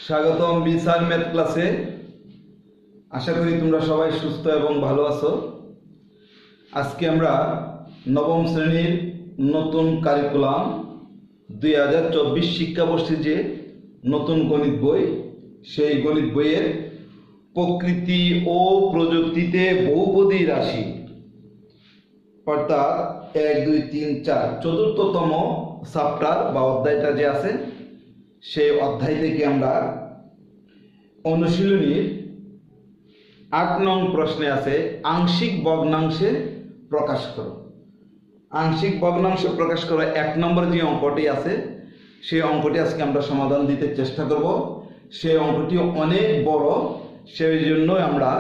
স্বাগতম বিসার ম্যাথ ক্লাসে। আশা করি তোমরা সবাই সুস্থ এবং ভালো আছো। আজকে আমরা নবম শ্রেণীর নতুন কারিকুলাম 2024 শিক্ষাবর্ষে যে নতুন গণিত বই, সেই গণিত বইয়ের প্রকৃতি ও প্রযুক্তিতে বহুপদী রাশি অর্থাৎ 1, 2, 3, 4 চতুর্থতম চ্যাপ্টার বা অধ্যায়টা যে আছে, সেই অধ্যায় থেকে আমরা অনুশীলনীর 8 নং প্রশ্নে আছে আংশিক ভগ্নাংশে প্রকাশ করো। আংশিক ভগ্নাংশে প্রকাশ করো 1 নম্বর যে অঙ্কটি আছে, সেই অঙ্কটি আজকে আমরা সমাধান দিতে চেষ্টা করব। সেই অঙ্কটি অনেক বড়, সেই জন্য আমরা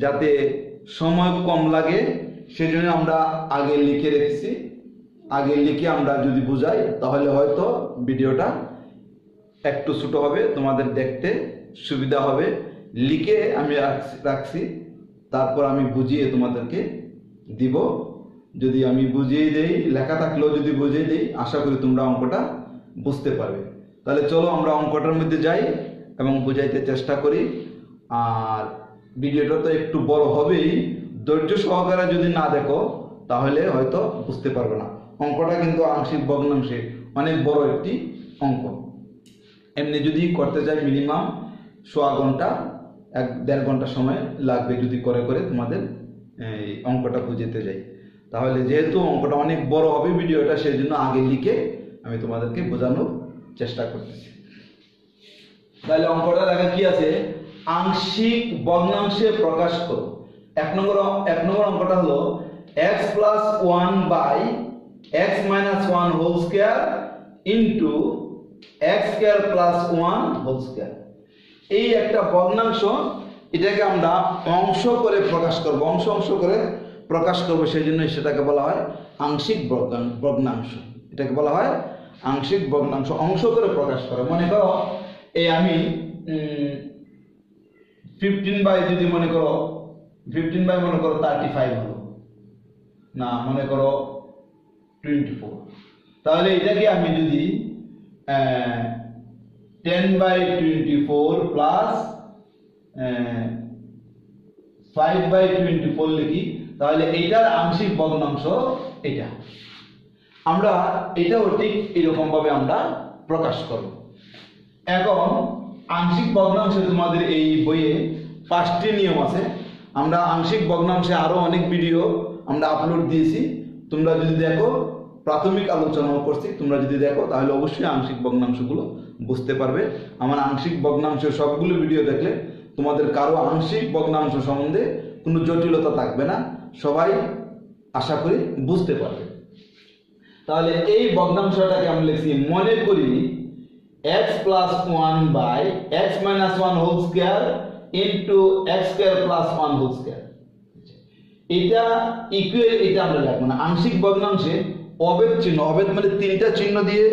যাতে সময় কম লাগে সেজন্য আমরা আগে লিখে রেখেছি। আগে লিখে আমরা যদি বুঝাই তাহলে হয়তো ভিডিওটা একটু ছোট হবে, তোমাদের দেখতে সুবিধা হবে। লিখে আমি রাখছি, তারপর আমি বুঝিয়ে তোমাদেরকে দিব। যদি আমি বুঝিয়ে দেই, লেখা থাকলেও যদি বুঝিয়ে দেই, আশা করি তোমরা অঙ্কটা বুঝতে পারবে। তাহলে চলো আমরা অঙ্কটার মধ্যে যাই এবং বুঝাইতে চেষ্টা করি। আর ভিডিওটা তো একটু বড় হবেই, ধৈর্য সহকারে যদি না দেখো তাহলে হয়তো বুঝতে পারবে না। অঙ্কটা কিন্তু আংশিক ভগ্নাংশে অনেক বড় একটি অঙ্ক। এমনি যদি করতে চাই মিনিমাম 1.5 ঘন্টা 1-1.5 ঘন্টা সময় লাগবে যদি করে করে তোমাদের এই অঙ্কটা বুঝতে যাই। তাহলে যেহেতু অঙ্কটা অনেক বড় হবে ভিডিওটা, সেই জন্য আগে লিখে আমি তোমাদেরকে বোঝানোর চেষ্টা করতেছি। তাহলে অঙ্কটা দেখা কি আছে, আংশিক ভগ্নাংশে প্রকাশ করো। 1 নম্বর অঙ্কটা হলো x + 1 / x - 1 whole square into x² + 1 whole square. এই একটা ভগ্নাংশ, এটাকে আমরা অংশ করে প্রকাশ করব, অংশ করে প্রকাশ করব, সেই জন্য সেটাকে বলা হয় আংশিক ভগ্নাংশ। এটাকে বলা হয় আংশিক ভগ্নাংশ, অংশ করে প্রকাশ করে। মনে করো এই আমি 15 যদি মনে করো 35 হলো না, মনে করো 24, তাহলে এটাকে আমি যদি 10/24 প্লাস 5/24 লিখি, তাহলে এটার আংশিক ভগ্নাংশ এটা। আমরা এটাও ঠিক এরকম ভাবে আমরা প্রকাশ করব। এখন আংশিক ভগ্নাংশে তোমাদের এই বইয়ে 5টি নিয়ম আছে। আমরা আংশিক ভগ্নাংশে আরো অনেক ভিডিও আমরা আপলোড দিয়েছি, তোমরা যদি দেখো, প্রাথমিক আলোচনাও করছি, তোমরা যদি দেখো তাহলে অবশ্যই আংশিক ভগ্নাংশগুলো বুঝতে পারবে। আমার আংশিক ভগ্নাংশ সবগুলো ভিডিও দেখলে তোমাদের কারো আংশিক ভগ্নাংশ সম্বন্ধে কোনো জটিলতা থাকবে না, সবাই আশা করি বুঝতে পারবে। তাহলে এই ভগ্নাংশটাকে আমরা লিখছি, মনে করি x + 1 / x - 1 whole square into x² + 1 whole square. এটা ইকুয়াল, এটা আমরা লিখব না। আংশিক ভগ্নাংশে অভেদ চিহ্ন, অভেদ মানে 3টা চিহ্ন দিয়ে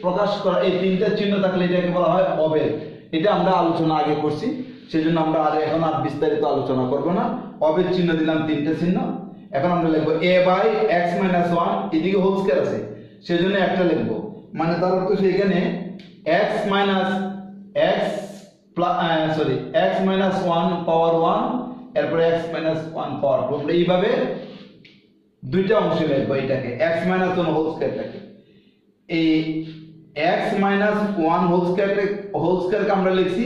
প্রকাশ করা, এই 3টা চিহ্ন থাকলে এটাকে বলা হয় অভেদ। এটা আমরা আলোচনা আগে করছি, সেজন্য আমরা এখন আর বিস্তারিত আলোচনা করব না। অভেদ চিহ্ন দিলাম 3টা চিহ্ন। এখন আমরা লিখব a/x - 1, এদিকে হোল স্কয়ার আছে সেজন্য একটা লিখব, মানে তার অর্থ এখানে x - 1 পাওয়ার 1 এরপর x - 1 পাওয়ার 2। আমরা এইভাবে দুইটা অংশে লিখব এটাকে, x - 1 হোল স্কয়ারটাকে। এই x - 1 হোল স্কয়ারকে আমরা লিখছি,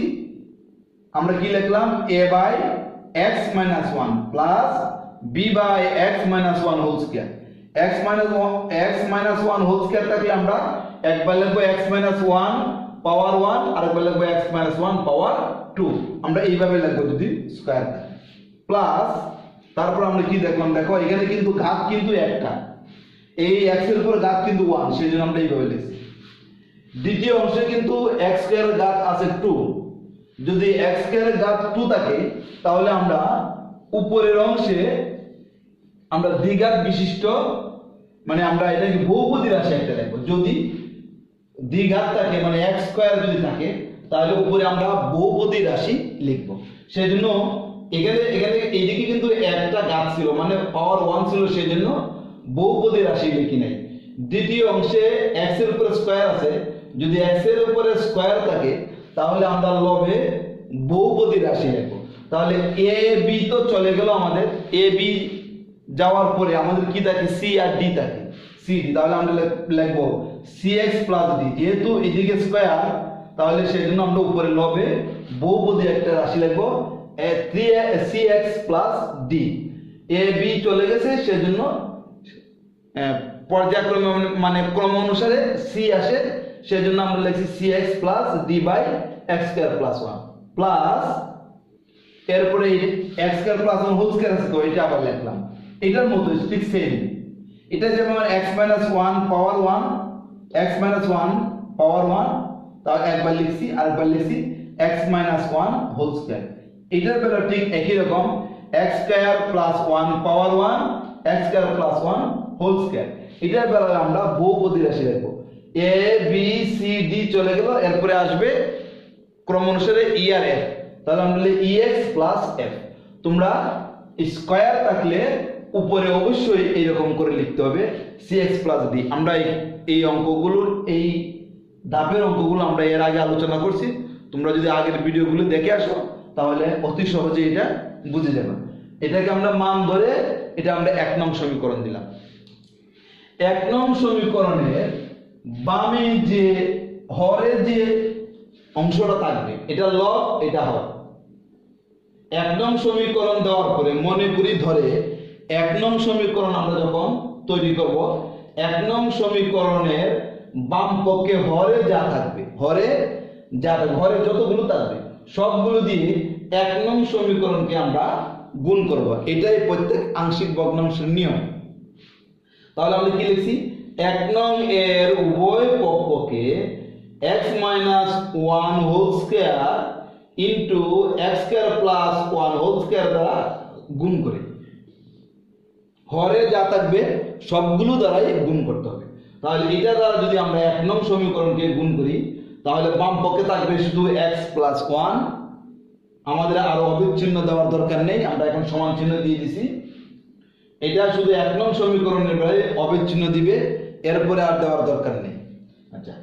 আমরা কি লিখলাম, a/x - 1 plus b/x - 1 whole square. x - 1 whole square থাকলে আমরা একবার লিখব x - 1 পাওয়ার 1, আরেকবার লিখব x - 1 পাওয়ার 2। আমরা এইভাবে লিখব যদি স্কয়ার থাকে, প্লাস তারপর আমরা কি দেখলাম, দেখো এখানে কিন্তু ঘাত কিন্তু একটা, এই x এর উপর ঘাত কিন্তু 1, সেজন্য আমরা এইভাবে লিখছি। দ্বিতীয় অংশে কিন্তু x² এর ঘাত আছে 2, যদি x² এর ঘাত 2 থাকে তাহলে আমরা উপরের অংশে আমরা দ্বিঘাত বিশিষ্ট, মানে আমরা এটাকে বহুপদী রাশি একটা লিখব। যদি দ্বিঘাত থাকে মানে x² যদি থাকে তাহলে উপরে আমরা বহুপদী রাশি লিখব। সেজন্য এখানে এইদিকে কিন্তু একটা ঘাত ছিল, মানে পাওয়ার 1 ছিল, সেজন্য বহুপদী রাশি লিখি নাই। দ্বিতীয় অংশে x এর উপরে স্কয়ার আছে, যদি x এর উপরে স্কয়ার থাকে তাহলে আমরা লবে বহুপদী রাশি লিখবো। তাহলে এ বি তো চলে গেল, আমাদের এ বি যাওয়ার পরে আমাদের কি থাকে, সি আর ডি থাকে, সি ডি। তাহলে আমরা লিখবো সি এক্স প্লাস ডি, যেহেতু এদিকে স্কোয়ার তাহলে সেজন্য আমরা উপরে লবে বহুপদী একটা রাশি লিখবো C x plus D. A B চলে গেছে সেজন্য পর্যায়ক্রমে মানে ক্রম অনুসারে সি আসে, সেজন্য আমরা লিখছি c x plus d by x square plus one plus এরপরে x square plus one whole square আছে তো এটা আবার লিখলাম। এটার মতো ঠিক সেম, এটা যেমন x minus one power one, x minus one power one, তাও একবার লিখছি আর একবার লিখছি x minus one whole square. এটার বেলা ঠিক একই রকম, x square plus one power one, x square plus one whole square. এটার বেলায় আমরা বহুপদী রাশি লিখবো, এ বি সি ডি চলে গেল, এরপরে আসবে ক্রম অনুসারে ই আর এফ। তাহলে আমরা লিখি ই এক্স প্লাস এফ। তোমরা স্কয়ার থাকলে উপরে অবশ্যই এইরকম করে লিখতে হবে সি এক্স প্লাস ডি। আমরা এই অঙ্কগুলোর এই ধাপের অঙ্কগুলো আমরা এর আগে আলোচনা করছি, তোমরা যদি আগের ভিডিওগুলো দেখে আসো তাহলে অতি সহজে এটা বুঝে যাবে। এটাকে আমরা মান ধরে এটা আমরা 1 নং সমীকরণ দিলাম। 1 নং সমীকরণের বামে যে হরে যে অংশটা থাকবে এটা লব, এটা হর। 1 নং সমীকরণ দেওয়ার পরে মনে করি ধরে 1 নং সমীকরণ আমরা যখন তৈরি করব, 1 নং সমীকরণের বাম পক্ষে হরে যা থাকবে, হরে যতগুলো থাকবে সবগুলো দিয়ে 1 নং সমীকরণকে আমরা গুণ করব। এটাই প্রত্যেক আংশিক ভগ্নাংশের নিয়ম। তাহলে আমরা কি লিখছি, 1 নং এর উভয় পক্ষকে x minus 1 whole square into x square plus 1 whole square দ্বারা গুণ করে, হরে যা থাকবে সবগুলো দ্বারাই গুণ করতে হবে। তাহলে এটা দ্বারা যদি আমরা 1 নং সমীকরণকে গুণ করি তাহলে বাম পক্ষে থাকবে শুধু x প্লাস 1, আমাদের আরো অভিন্ন চিহ্ন দেওয়ার দরকার নেই, আমরা এখন সমান চিহ্ন দিয়ে দিছি। এটা শুধু 1 নং সমীকরণের বেলায় অভিন্ন চিহ্ন দিবে, এরপরে আর দেওয়ার দরকার নেই। আচ্ছা,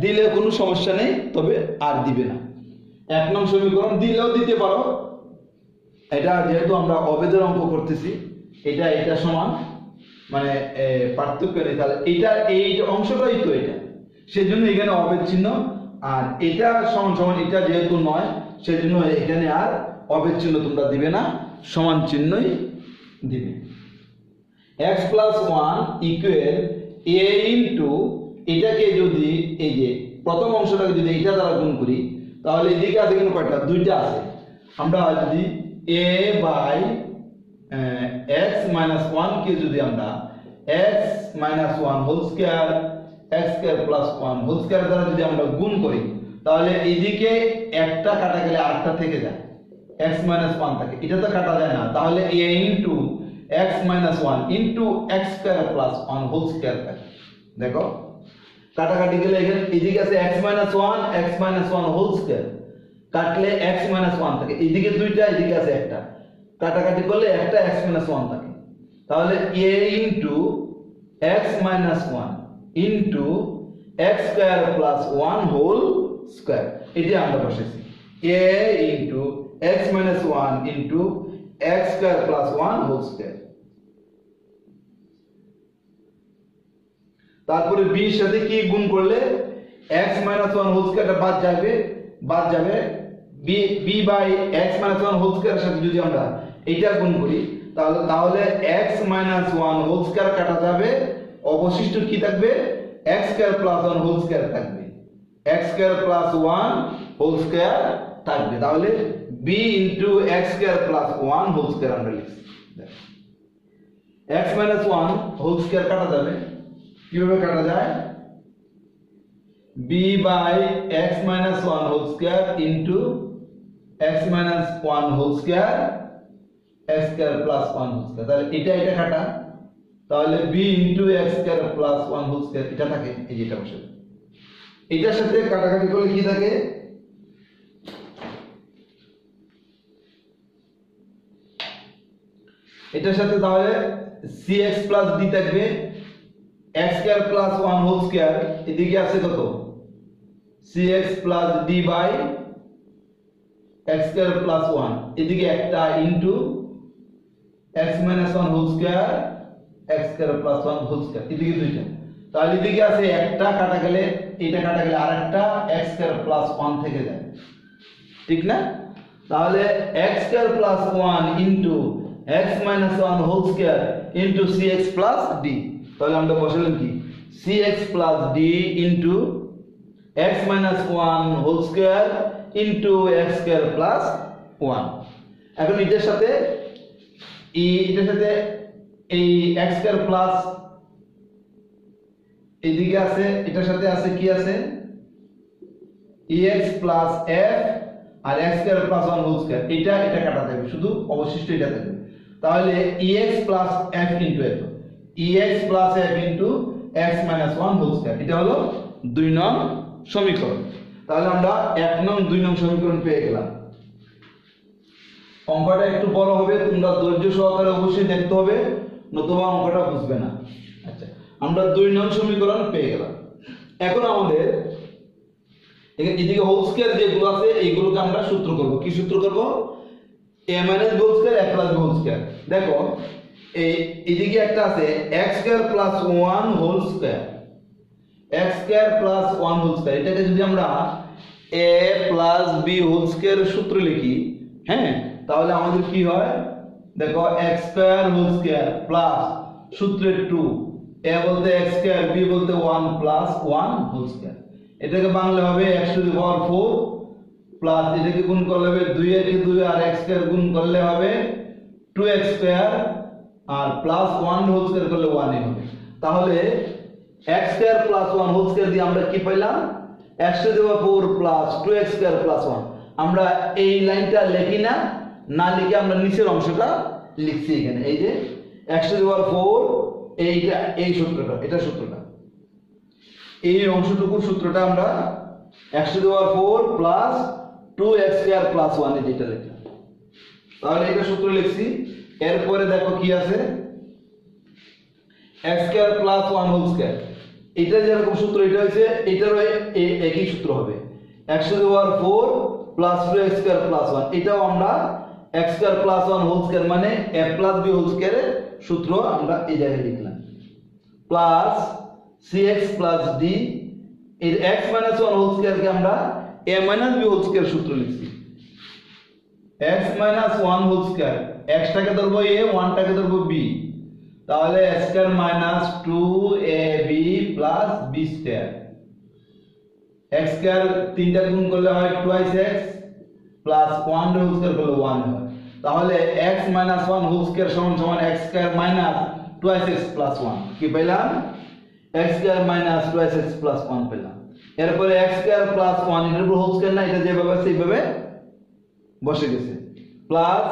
দিলে কোনো সমস্যা নেই, তবে আর দিবে না। 1 নং সমীকরণ দিলেও দিতে পারো, এটা যেহেতু আমরা অবেদের অঙ্ক করতেছি, এটা সমান, মানে পার্থক্য নেই। তাহলে এই অংশটাই তো এটা, সেজন্য এখানে অবেদ চিহ্ন, আর এটা সমান সমান এটা যেহেতু নয় সেজন্য এখানে আর অবেদ চিহ্ন তোমরা দিবে না, সমান চিহ্নই দিবে। x plus 1 equal a into, এটাকে যদি এই যে প্রথম অংশটাকে যদি এটা দ্বারা গুণ করি তাহলে এদিকে আছে কিন্তু কয়টা, দুইটা আছে। আমরা যদি a বাই x মাইনাস 1 কে যদি আমরা x minus 1 whole square x square plus 1 whole square দ্বারা যদি আমরা গুণ করি তাহলে এইদিকে একটা কাটা গেলে আরেকটা থেকে যায়, x মাইনাস 1 থাকে, এটা তো কাটা যায় না। তাহলে a into x minus 1 into x square plus 1 whole square থাকে। দেখো কাটাকাটি গেলে এখানে এদিকে আছে x minus 1 x minus 1 whole square, কাটলে x মাইনাস 1 থাকে, এদিকে দুইটা এদিকে আছে একটা, কাটাকাটি করলে একটা x মাইনাস 1 থাকে। তাহলে a into x minus 1 into x square plus 1 whole square, এটা আমরা বসাইছি a into x minus 1 into x square plus 1 whole square. তারপরে b এর সাথে কি গুণ করলে x মাইনাস 1 হোল স্কয়ারটা বাদ যাবে, b by x minus 1 whole স্কয়ারের সাথে যদি আমরা এইটা গুণ করি তাহলে x মাইনাস 1 হোল স্কয়ার কাটা যাবে, অবশিষ্ট কি থাকবে, x square plus 1 whole square থাকবে, x square plus 1 whole square থাকবে। তাহলে b into x square plus 1 whole square আমরা লিখছি। x মাইনাস 1 হোল স্কয়ার কাটা যাবে, কিভাবে কাটা যায়, b by x minus 1 whole square into x minus 1 whole square x square plus 1 whole square. তাহলে এটা কাটা, তাহলে b into x square plus 1 whole square এটা থাকে, এই যেটা বসে এটার সাথে কাটাকাটি করলে কি থাকে, এটার সাথে তাহলে cx প্লাস d থাকবে, x square plus 1 whole square, এদিকে আছে কত cx plus d by x square plus 1 এদিকে একটা into x minus 1 whole square x square plus 1 whole square এদিকে দুইটা, তাহলে এদিকে আছে একটা কাটা গেলে এটা কাটা গেলে আরেকটা x স্কয়ার প্লাস 1 থেকে যায়, ঠিক না? তাহলে x square plus 1 into x minus 1 whole square into cx plus d, তাহলে আমরা বসালাম কি cx plus d into x minus 1 whole square into x square plus 1। এখন এটার সাথে এই x স্কয়ার প্লাস এদিকে আছে, এটার সাথে আছে কি আছে ex প্লাস f আর x square plus 1 whole square, এটা কাটা যাবে, শুধু অবশিষ্ট এটা থাকবে। তাহলে ex plus f into f, ex plus f into x minus 1 whole square, এটা হলো 2 নং সমীকরণ। তাহলে আমরা 1 নং 2 নং সমীকরণ পেয়ে গেলাম। অঙ্কটা একটু বড় হবে, তোমরা ধৈর্য সহকারে অবশ্যই দেখতে হবে, নতুবা অঙ্কটা বুঝবে না। আচ্ছা, আমরা 2 নং সমীকরণ পেয়ে গেলাম। এখন আমাদের এদিকে হোল স্কয়ার যেগুলো আছে এইগুলোকে আমরা সূত্র করব। কি সূত্র করব? a minus b whole square a plus b whole square. দেখো এইদিকে একটা আছে x square plus 1 whole square, x square plus 1 whole square, এটাকে যদি আমরা a plus b whole square সূত্র লিখি, হ্যাঁ, তাহলে আমাদের কি হয়? দেখো x square whole square plus সূত্রে 2, a বলতে x স্কয়ার, b বলতে 1 প্লাস 1 হোল স্কয়ার, এটাকে বাংলা হবে x to the power 4 plus এটাকে গুণ করলে হবে 2 এর 2 আর x স্কয়ার গুণ করলে হবে 2x স্কয়ার আর প্লাস 1 হোল স্কয়ার করলে 1 এ হবে। তাহলে x square plus 1 whole square দিয়ে আমরা কি পাইলাম? x to the power 4 plus 2x square plus 1। আমরা এই লাইনটা লিখি না, না লিখে আমরা নিচের অংশটা লিখছি এখানে, এই যে x টু দি পাওয়ার 4, এইটা এই সূত্রটা, এটা সূত্রটা, এই অংশটুকু সূত্রটা আমরা x to the power 4 plus 2x square plus 1 এটা লিখলাম। তাহলে এটা সূত্র লিখছি। এরপরে দেখো কি আছে, x square plus 1 whole square, এটা যেরকম সূত্র এটা হইছে এটারও একই সূত্র হবে, x to the power 4 plus 2x square plus 1, এটাও আমরা x square plus 1 whole square মানে a প্লাস b হোল স্কয়ারের সূত্র আমরা এই জায়গায় লিখলাম, প্লাস cx প্লাস d এর x মাইনাস 1 হোল স্কয়ারকে আমরা a minus b whole square সূত্র লিখছি, x minus 1 whole square, x টাকে ধরবো a, 1 টাকে ধরবো b, তাহলে x square minus 2ab plus b square, x square তিনটা গুণ করলে হয় 2x প্লাস 1 হোল স্কয়ার করলে 1 হয়। তাহলে x মাইনাস 1 হোল স্কয়ার সমান সমান x square minus 2x plus 1, কি পেলাম? x square minus 2x plus 1 পেলাম। এরপরে x স্কয়ার প্লাস 1 এর উপর হোল স্কয়ার না, এটা যেভাবে আছে এইভাবে বসে গেছে, প্লাস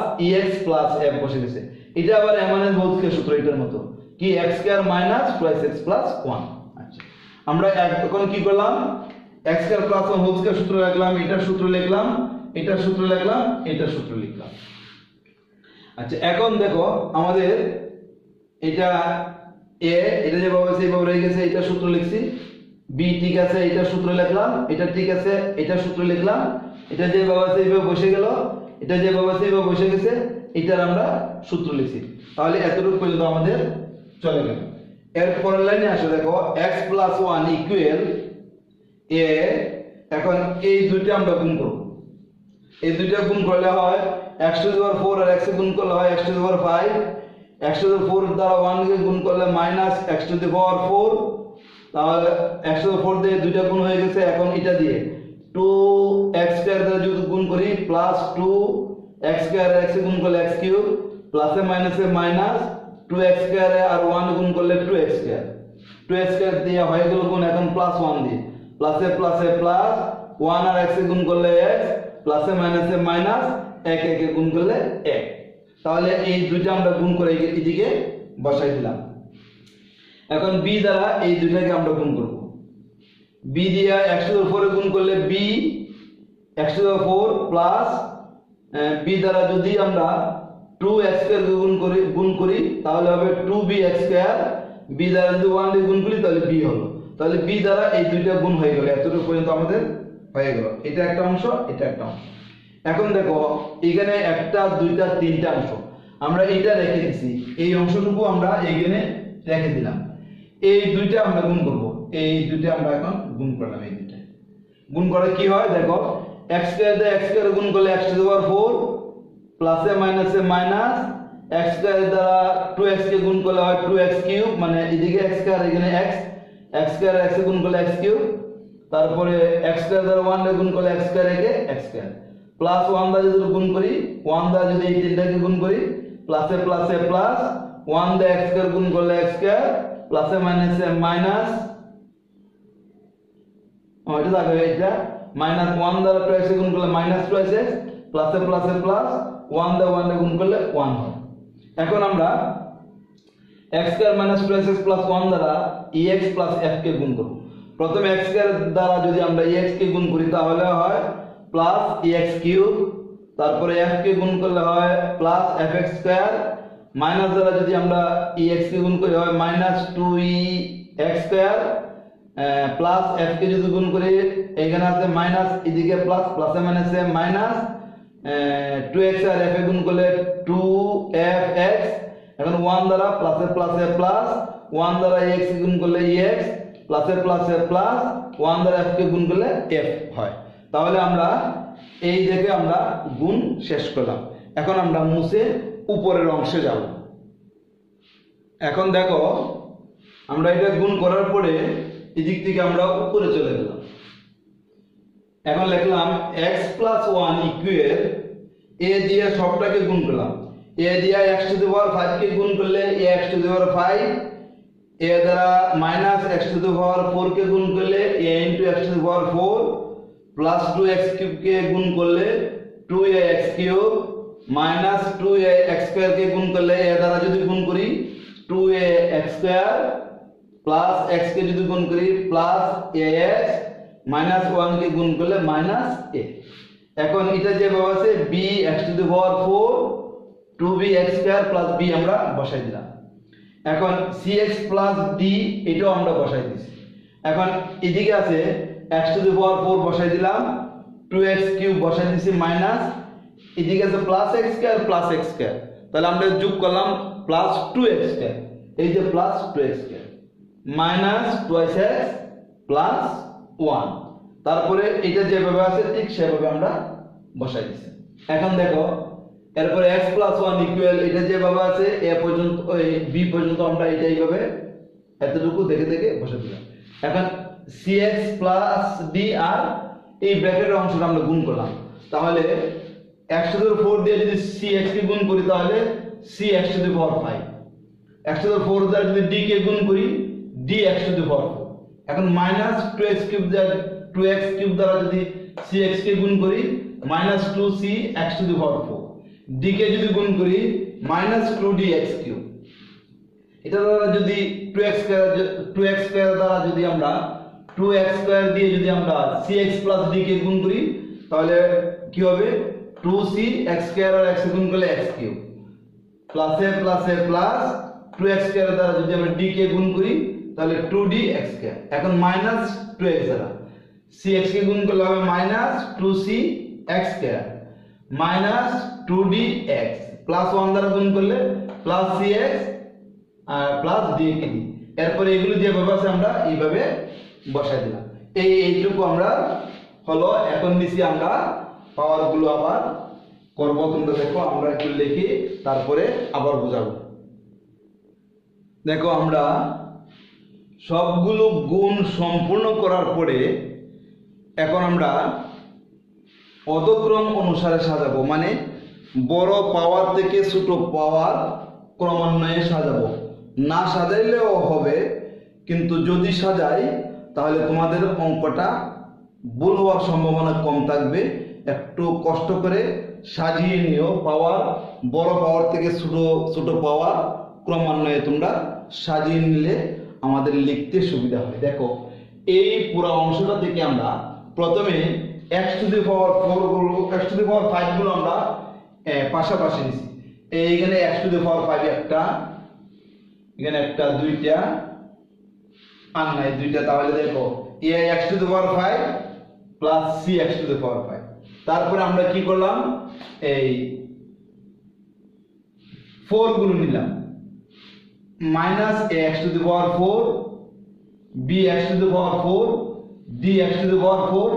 ex প্লাস f বসে গেছে, এটা আবার a মাইনাস হোল স্কয়ার সূত্র এটার মতো, কি x square minus 2x plus 1। আচ্ছা, আমরা এখন কি করলাম? x square plus 1 whole square সূত্র লিখলাম, এটা সূত্র লিখলাম, এটা সূত্র লিখলাম, এটা সূত্র লিখলাম। আচ্ছা, এখন দেখো আমাদের এটা a, এটা যেভাবে আছে এইভাবে রয়ে গেছে, এটা সূত্র লিখছি, b ঠিক আছে, এটা সূত্র লিখলাম, এটা ঠিক আছে, এটা সূত্র লিখলাম, এটা যেভাবে আছে এইভাবে বসে গেল, এটা যেভাবে আছে এইভাবে বসে গেছে, এটার আমরা সূত্র লিখছি। তাহলে এতটুকু পর্যন্ত আমাদের চলে গেল। এর পরের লাইনে আসো, দেখো x প্লাস 1 ইকুয়াল a, এখন এই দুইটা আমরা গুণ করব, এই দুইটা গুণ করলে হয় x টু দি পাওয়ার 4 আর x গুণ করলে হয় x to the power 5, x to the power 4 দ্বারা 1 কে গুণ করলে minus x to the power 4, তাহলে x টু দি 4 দিয়ে দুইটা গুণ হয়ে গেছে। এখন এটা দিয়ে 2x স্কয়ার দ্বারা যদি গুণ করি প্লাস 2x স্কয়ার x গুণ করলে x কিউব, প্লাসে মাইনাসে মাইনাস 2x স্কয়ার আর 1 গুণ করলে 2x স্কয়ার, 2x স্কয়ার দিয়ে হয়ে গেল গুণ, এখন প্লাস 1 দিয়ে প্লাসে প্লাসে প্লাস 1 আর x গুণ করলে x, প্লাসে মাইনাসে মাইনাস 1 1 গুণ করলে 1। তাহলে এই দুইটা আমরা গুণ করে এদিকে বসাই দিলাম। এখন b দ্বারা এই দুইটাকে আমরা গুণ করব, b দিয়ে x টু দি 4 এ গুণ করলে b x to the 4 plus b দ্বারা যদি আমরা 2x স্কয়ার গুণ করি তাহলে হবে 2bx স্কয়ার, b দ্বারা যদি 1 দিয়ে গুণ করি তাহলে b হলো, তাহলে b দ্বারা এই দুইটা গুণ হয়ে গেল। এতটুকু পর্যন্ত আমাদের হয়ে গেল। এটা একটা অংশ, এটা একটা অংশ। এখন দেখো এখানে একটা দুইটা তিনটা অংশ, আমরা এইটা রেখে দিছি, এই অংশটুকু আমরা এইখানে রেখে দিলাম। এই দুইটা আমরা গুণ করব, এই দুইটা আমরা এখন গুণ করলাম। এই দুইটা গুণ করে কি হয় দেখো, x স্কয়ার দিয়ে x স্কয়ার গুণ করলে x টু দি পাওয়ার 4 প্লাসে মাইনাসে মাইনাস, x স্কয়ার দ্বারা 2x কে গুণ করলে হয় 2x কিউব, মানে এদিকে x স্কয়ার এখানে x, x স্কয়ার x এ গুণ করলে x কিউব, তারপরে x স্কয়ার দ্বারা 1 এ গুণ করলে x স্কয়ার একে x স্কয়ার, প্লাস 1 দ্বারা যদি গুণ করি, 1 দ্বারা যদি এই তিনটাকে গুণ করি, প্লাসে প্লাসে প্লাস, 1 দ্বারা x স্কয়ার গুণ করলে x স্কয়ার, প্লাসে মাইনাসে মাইনাস, এটা থাকবে এটা মাইনাস 1 দ্বারা 2x এ গুণ করলে মাইনাস 2x, প্লাসে প্লাসে প্লাস, 1 দ্বারা 1 এ গুণ করলে 1 হয়। এখন আমরা x square minus 2x plus 1 দ্বারা ex প্লাস f কে গুণ করব। প্রথমে x স্কয়ার দ্বারা যদি আমরা ex কে গুণ করি তাহলে হয় প্লাস ex কিউব, তারপরে f কে গুণ করলে হয় প্লাস fx স্কয়ার, মাইনাস দ্বারা যদি আমরা ex কে গুণ করি হয় minus 2ex square, plus f কে যদি গুণ করি এখানে আছে মাইনাস, এদিকে প্লাস, প্লাসে মাইনাসে মাইনাস, 2x আর f এ গুণ করলে 2fx, এখন 1 দ্বারা প্লাসে প্লাসে প্লাস, 1 দ্বারা x কে গুণ করলে ex, প্লাসে প্লাসে প্লাস, 1 দ্বারা f কে গুণ করলে f হয়। তাহলে আমরা এই দেখে আমরা গুণ শেষ করলাম। এখন আমরা মুছে উপরের অংশে যাব। এখন দেখো আমরা এটা গুণ করার পরে এদিক থেকে আমরা উপরে চলে গেলাম। এখন লিখলাম x প্লাস 1 ইকুয়াল, a দিয়ে সবটাকে গুণ করলাম, a দিয়ে x টু দি পাওয়ার 5 কে গুণ করলে x to the power 5, a দ্বারা minus x to the power 4 কে গুণ করলে a into x to the power 4, plus 2x cube কে গুণ করলে 2ax cube, minus 2ax square কে গুণ করলে a দ্বারা যদি গুণ করি 2ax স্কয়ার, প্লাস x কে যদি গুণ করি প্লাস ax, মাইনাস 1 কে গুণ করলে মাইনাস a। এখন এটা যে ভাবে আছে b x to the power 4 2bx square plus b আমরা বসাই দিলাম। এখন cx প্লাস d এটাও আমরা বসাই দিয়েছি। এখন এদিকে আছে x টু দি পাওয়ার 4 বসাই দিলাম, 2x কিউব বসাই দিয়েছি মাইনাস, এদিকে আছে plus x square plus x square, তাহলে আমরা যোগ করলাম প্লাস 2x স্কয়ার, এই যে plus 2x square minus 2x plus 1, তারপরে এটা যেভাবে আছে ঠিক সেভাবে আমরা বসাই দিছি। এখন দেখো এরপরে x প্লাস 1 ইকুয়াল, এটা যেভাবে আছে a পর্যন্ত b পর্যন্ত আমরা এটা এইভাবে এতটুকু দেখে দেখে বসাই দিলাম। এখন cx প্লাস d আর এই ব্র্যাকেটের অংশটা আমরা গুণ করলাম, তাহলে x টু দি পাওয়ার 4 দিয়ে যদি cx কে গুণ করি তাহলে cx to the power 5, x to the power 4 দ্বারা যদি d কে গুণ করি dx টু দি পাওয়ার 4, এখন মাইনাস 2x কিউব দ্বারা 2x কিউব দ্বারা যদি cx কে গুণ করি minus 2cx two the power 4, d কে যদি গুণ করি মাইনাস 2dx কিউব, এটা দ্বারা যদি 2x স্কয়ার দ্বারা যদি আমরা 2x স্কয়ার দিয়ে যদি আমরা cx প্লাস d কে গুণ করি তাহলে কি হবে 2cx স্কয়ার আর x গুণ করলে x কিউব, প্লাসে প্লাসে প্লাস, 2x স্কয়ার দ্বারা যদি আমরা d কে গুণ করি তাহলে 2dx স্কয়ার, এখন মাইনাস 2x দ্বারা cx কে গুণ করলে হবে minus 2cx square minus 2dx, plus 1 দ্বারা গুণ করলে প্লাস cx আর প্লাস d কে দি, এরপরে এগুলো যেভাবে আছে আমরা এইভাবে বসাই দিলাম। এইটুকু আমরা হলো। এখন নিচে আমরা পাওয়ার গুলো আবার করব, তোমরা দেখো আমরা একটু লিখি তারপরে আবার বোঝাবো। দেখো আমরা সবগুলো গুণ সম্পূর্ণ করার পরে এখন আমরা অধক্রম অনুসারে সাজাবো, মানে বড় পাওয়ার থেকে ছোট পাওয়ার ক্রমান্বয়ে সাজাবো। না সাজাইলেও হবে, কিন্তু যদি সাজাই তাহলে তোমাদের অঙ্কটা ভুল হওয়ার সম্ভাবনা কম থাকবে। একটু কষ্ট করে সাজিয়ে নিও, পাওয়ার বড় পাওয়ার থেকে ছোট ছোট পাওয়ার ক্রমান্বয়ে তোমরা সাজিয়ে নিলে আমাদের লিখতে সুবিধা হয়। দেখো এই পুরো অংশটা থেকে আমরা প্রথমে x টু দি পাওয়ার 4 গুলো, x টু দি পাওয়ার 5 গুলো আমরা পাশাপাশি নিছি। এইখানে x টু দি পাওয়ার 5 একটা, এখানে একটা, দুইটা আর নাই দুইটা, তাহলে দেখো x to the power 5 plus c x to the power 5। তারপরে আমরা কি করলাম, এই 4 গুলো নিলাম, minus a x to the power 4, b x to the power 4, d x to the power 4,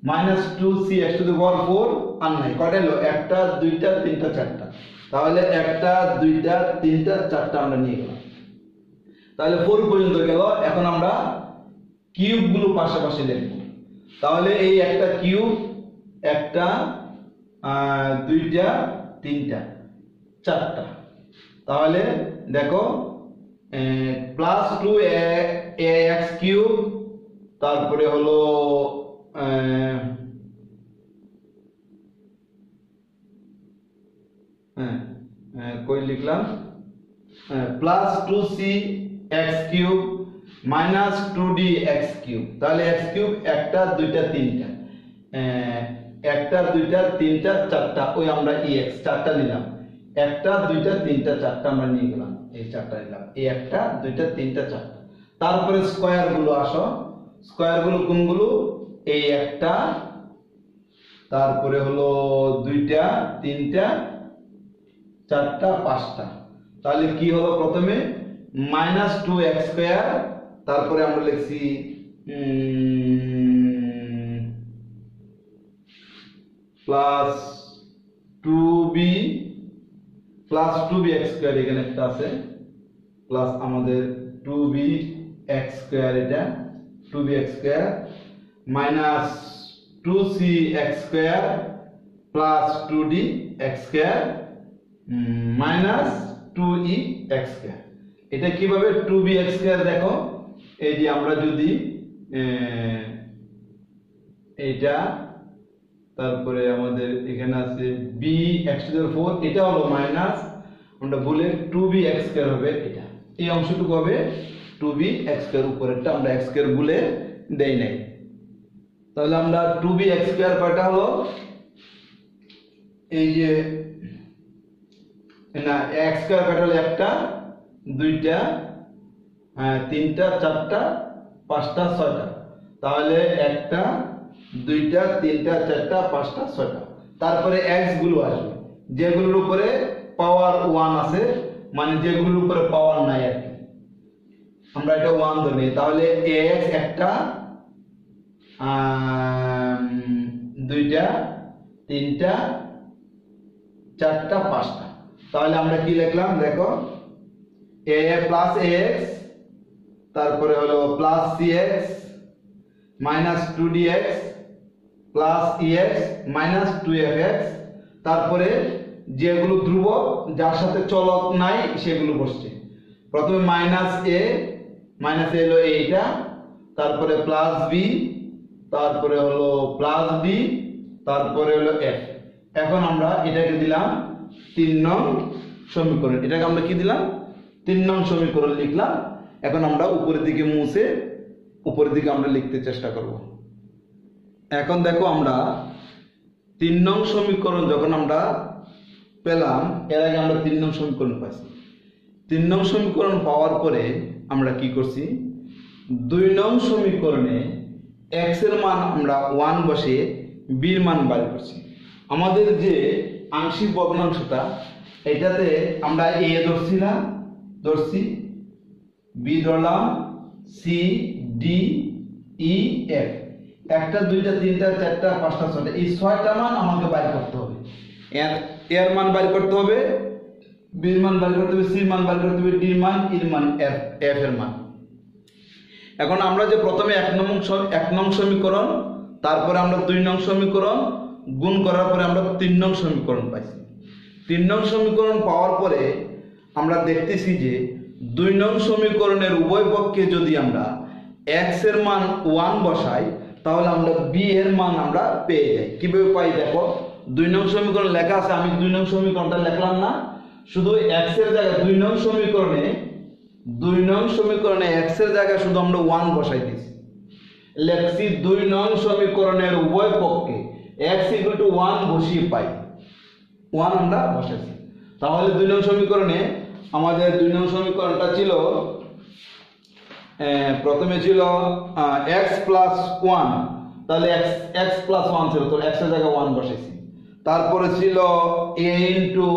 minus 2 c x to the power 4। আর নাই কয়টা হলো, 1 2 3 4টা। তাহলে 1 2 3 4টা আমরা নিয়ে গেলাম। তাহলে 4 পর্যন্ত গেল। এখন আমরা কিউব গুলো পাশাপাশি লিখব। তাহলে এই একটা কিউব, একটা 2টা 3টা 4টা। তাহলে দেখো প্লাস 2 এ এক্স কিউব, তারপরে হলো কই লিখলাম, plus 2c x cube minus 2d x cube. তাহলে এক্স কিউব 1 2 3টা, 1 2 3 4টা, ওই আমরা ex 4টা নিলাম। 1 2 3 4টা আমরা নিয়ে গেলাম, এই 4টা নিলাম, এই 1 2 3 4টা। তারপরে স্কয়ার গুলো আসো, স্কয়ার গুলো কোনগুলো, এই 1টা, তারপরে হলো 2টা 3টা 4টা 5টা। তাহলে কি হলো, প্রথমে মাইনাস 2x স্কয়ার, তারপরে আমরা লিখছি প্লাস 2b x স্কয়ার, এখানে একটা আছে প্লাস আমাদের 2b x স্কয়ার, এটা 2b x square minus 2c x square plus 2d x square minus 2e x square. এটা কিভাবে 2b x স্কয়ার, দেখো এই যে আমরা যদি এইটা, তারপরে আমাদের এখানে আছে b x টু দ্য 4, এটা হলো মাইনাস, আমরা বলে 2b x স্কয়ার হবে, এটা এই অংশটুকু হবে 2b x স্কয়ার, উপরেরটা আমরা x স্কয়ার বলে দেই নাই। তাহলে আমরা 2b x স্কয়ার কয়টা হলো, এই যে না x স্কয়ার কয়টা হলো, 1টা 2টা 3টা 4টা 5টা 6টা। তাহলে 1টা 2টা 3টা 4টা 5টা 6টা। তারপরে x গুলো আসবে, যেগুলোর উপরে পাওয়ার 1 আছে, মানে যেগুলোর উপরে পাওয়ার নাই আর কি, আমরা এটা 1 ধরে নিই। তাহলে x 1টা 2টা 3টা 4টা 5টা। তাহলে আমরা কি লিখলাম, দেখো a প্লাস ax, তারপরে হলো plus cx minus 2dx plus ex minus 2fx। তারপরে যেগুলো ধ্রুবক, যার সাথে চলক নাই, সেগুলো বসছে। প্রথমে মাইনাস a হলো এইটা, তারপরে প্লাস b, তারপরে হলো প্লাস d, তারপরে হলো f। এখন আমরা এটাকে দিলাম 3 নং সমীকরণ। এটাকে আমরা কি দিলাম, 3 নং সমীকরণ লিখলাম। এখন আমরা উপরের দিকে মুছে উপরের দিকে আমরা লিখতে চেষ্টা করব। এখন দেখো আমরা 3 নং সমীকরণ যখন আমরা পেলাম, এর আগে আমরা 3 নং সমীকরণ পাইছি। 3 নং সমীকরণ পাওয়ার পরে আমরা কি করছি, 2 নং সমীকরণে x এর মান আমরা 1 বসিয়ে b এর মান বের করছি। আমাদের যে আংশিক ভগ্নাংশটা, এটাতে আমরা a ধরছি, b ধরলাম, c d e f, 1 2 3 4 5 6টা, এই 6টা মান আমাকে বের করতে হবে। এর মান বের করতে হবে, b এর মান বের করতে হবে, c এর মান বের করতে হবে, d এর মান, e এর মান, f এর মান। এখন আমরা যে প্রথমে 1 নং সমীকরণ, তারপরে আমরা 2 নং সমীকরণ গুণ করার পরে আমরা 3 নং সমীকরণ পাইছি। 3 নং সমীকরণ পাওয়ার পরে আমরা দেখতেছি যে 2 নং সমীকরণের উভয় পক্ষে যদি আমরা x এর মান 1 বসাই, তাহলে আমরা b এর মান আমরা পেয়ে যাই। কিভাবে পাই, দেখো 2 নং সমীকরণ লেখা আছে, আমি 2 নং সমীকরণটা লিখলাম না, শুধু x এর জায়গায় 2 নং সমীকরণে x এর জায়গায় শুধু আমরা 1 বসাই দিয়েছি। লেখছি 2 নং সমীকরণের উভয় পক্ষে x = 1 বসিয়ে পাই, 1 আমরা বসাইছি। তাহলে 2 নং সমীকরণে আমাদের 2 নং সমীকরণটা ছিল, প্রথমে ছিল x + 1 তাহলে x প্লাস 1 ছিল, তো x এর জায়গায় 1 বসাইছি। তারপরে ছিল a ইনটু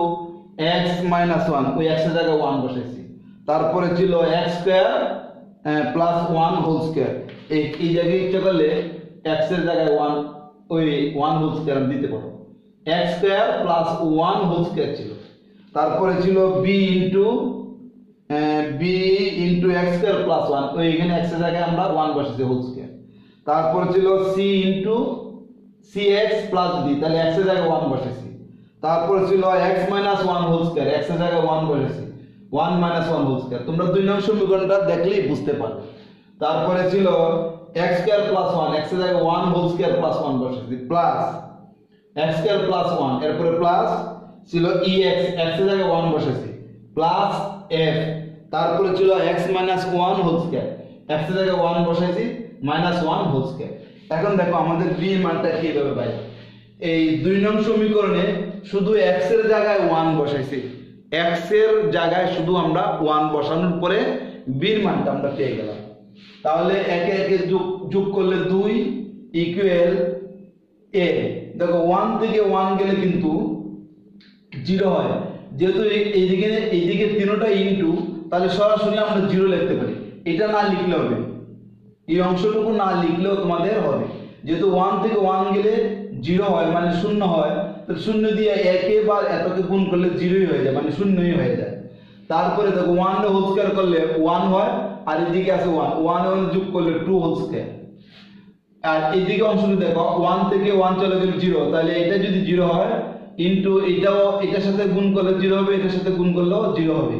x মাইনাস 1, ওই x এর জায়গায় 1 বসাইছি। তারপরে ছিল x square plus 1 whole square, এই জায়গায় ইচ্ছা করলে x এর জায়গায় 1 ওই 1 হোল স্কয়ার দিতে পারো, x square plus 1 whole square ছিল। তারপরে ছিল b into x square plus 1, ওই এখানে x এর জায়গায় আমরা 1 বসাইছি হোল স্কয়ার। তারপর ছিল c into cx plus d, তাহলে x এর জায়গায় 1 বসাইছি। তারপর ছিল x minus 1 whole square, x এর জায়গায় 1 বসাইছি, 1 মাইনাস 1 হোল স্কয়ার। তোমরা 2 নং সমীকরণটা দেখলেই বুঝতে পারবে। তারপরে ছিল x স্কয়ার প্লাস 1, x এর জায়গায় 1 হোল স্কয়ার প্লাস 1 বসাইছি, প্লাস x স্কয়ার প্লাস 1, এরপরে প্লাস ছিল ex, x এর জায়গায় 1 বসাইছি, প্লাস f। তারপরে ছিল x minus 1 whole square, x এর জায়গায় 1 বসাইছি, মাইনাস 1 হোল স্কয়ার। এখন দেখো আমাদের b এর মানটা কিভাবে পাই। এই 2 নং সমীকরণে শুধু x এর জায়গায় 1 বসাইছি, x এর জায়গায় শুধু আমরা 1 বসানোর পরে b এর মানটা আমরা পেয়ে গেলাম। তাহলে একে একে যোগ করলে 2 ইকুয়াল a। দেখো 1 থেকে 1 গেলে কিন্তু 0 হয়, যেহেতু এইদিকে তিনটা ইনটু, তাহলে সরাসরি আমরা 0 লিখতে পারি। এটা না লিখলে হবে, এই অংশটুকু না লিখলেও তোমাদের হবে, যেহেতু 1 থেকে 1 গেলে 0 হয় মানে 0 হয়, তো 0 দিয়ে একে বা এতকে গুণ করলে 0ই হয়ে যায়, মানে 0ই হয়ে যায়। তারপরে দেখো 1 হোল স্কয়ার করলে 1 হয়, আর এদিকে আছে 1 যোগ করলে 2 হোল স্কয়ার। আর এইদিকে অংশটি দেখো 1 থেকে 1 চলে গেলে 0, তাহলে এটা যদি 0 হয় ইনটু এটাও এটার সাথে গুণ করলে 0 হবে, এটার সাথে গুণ করলেও 0 হবে।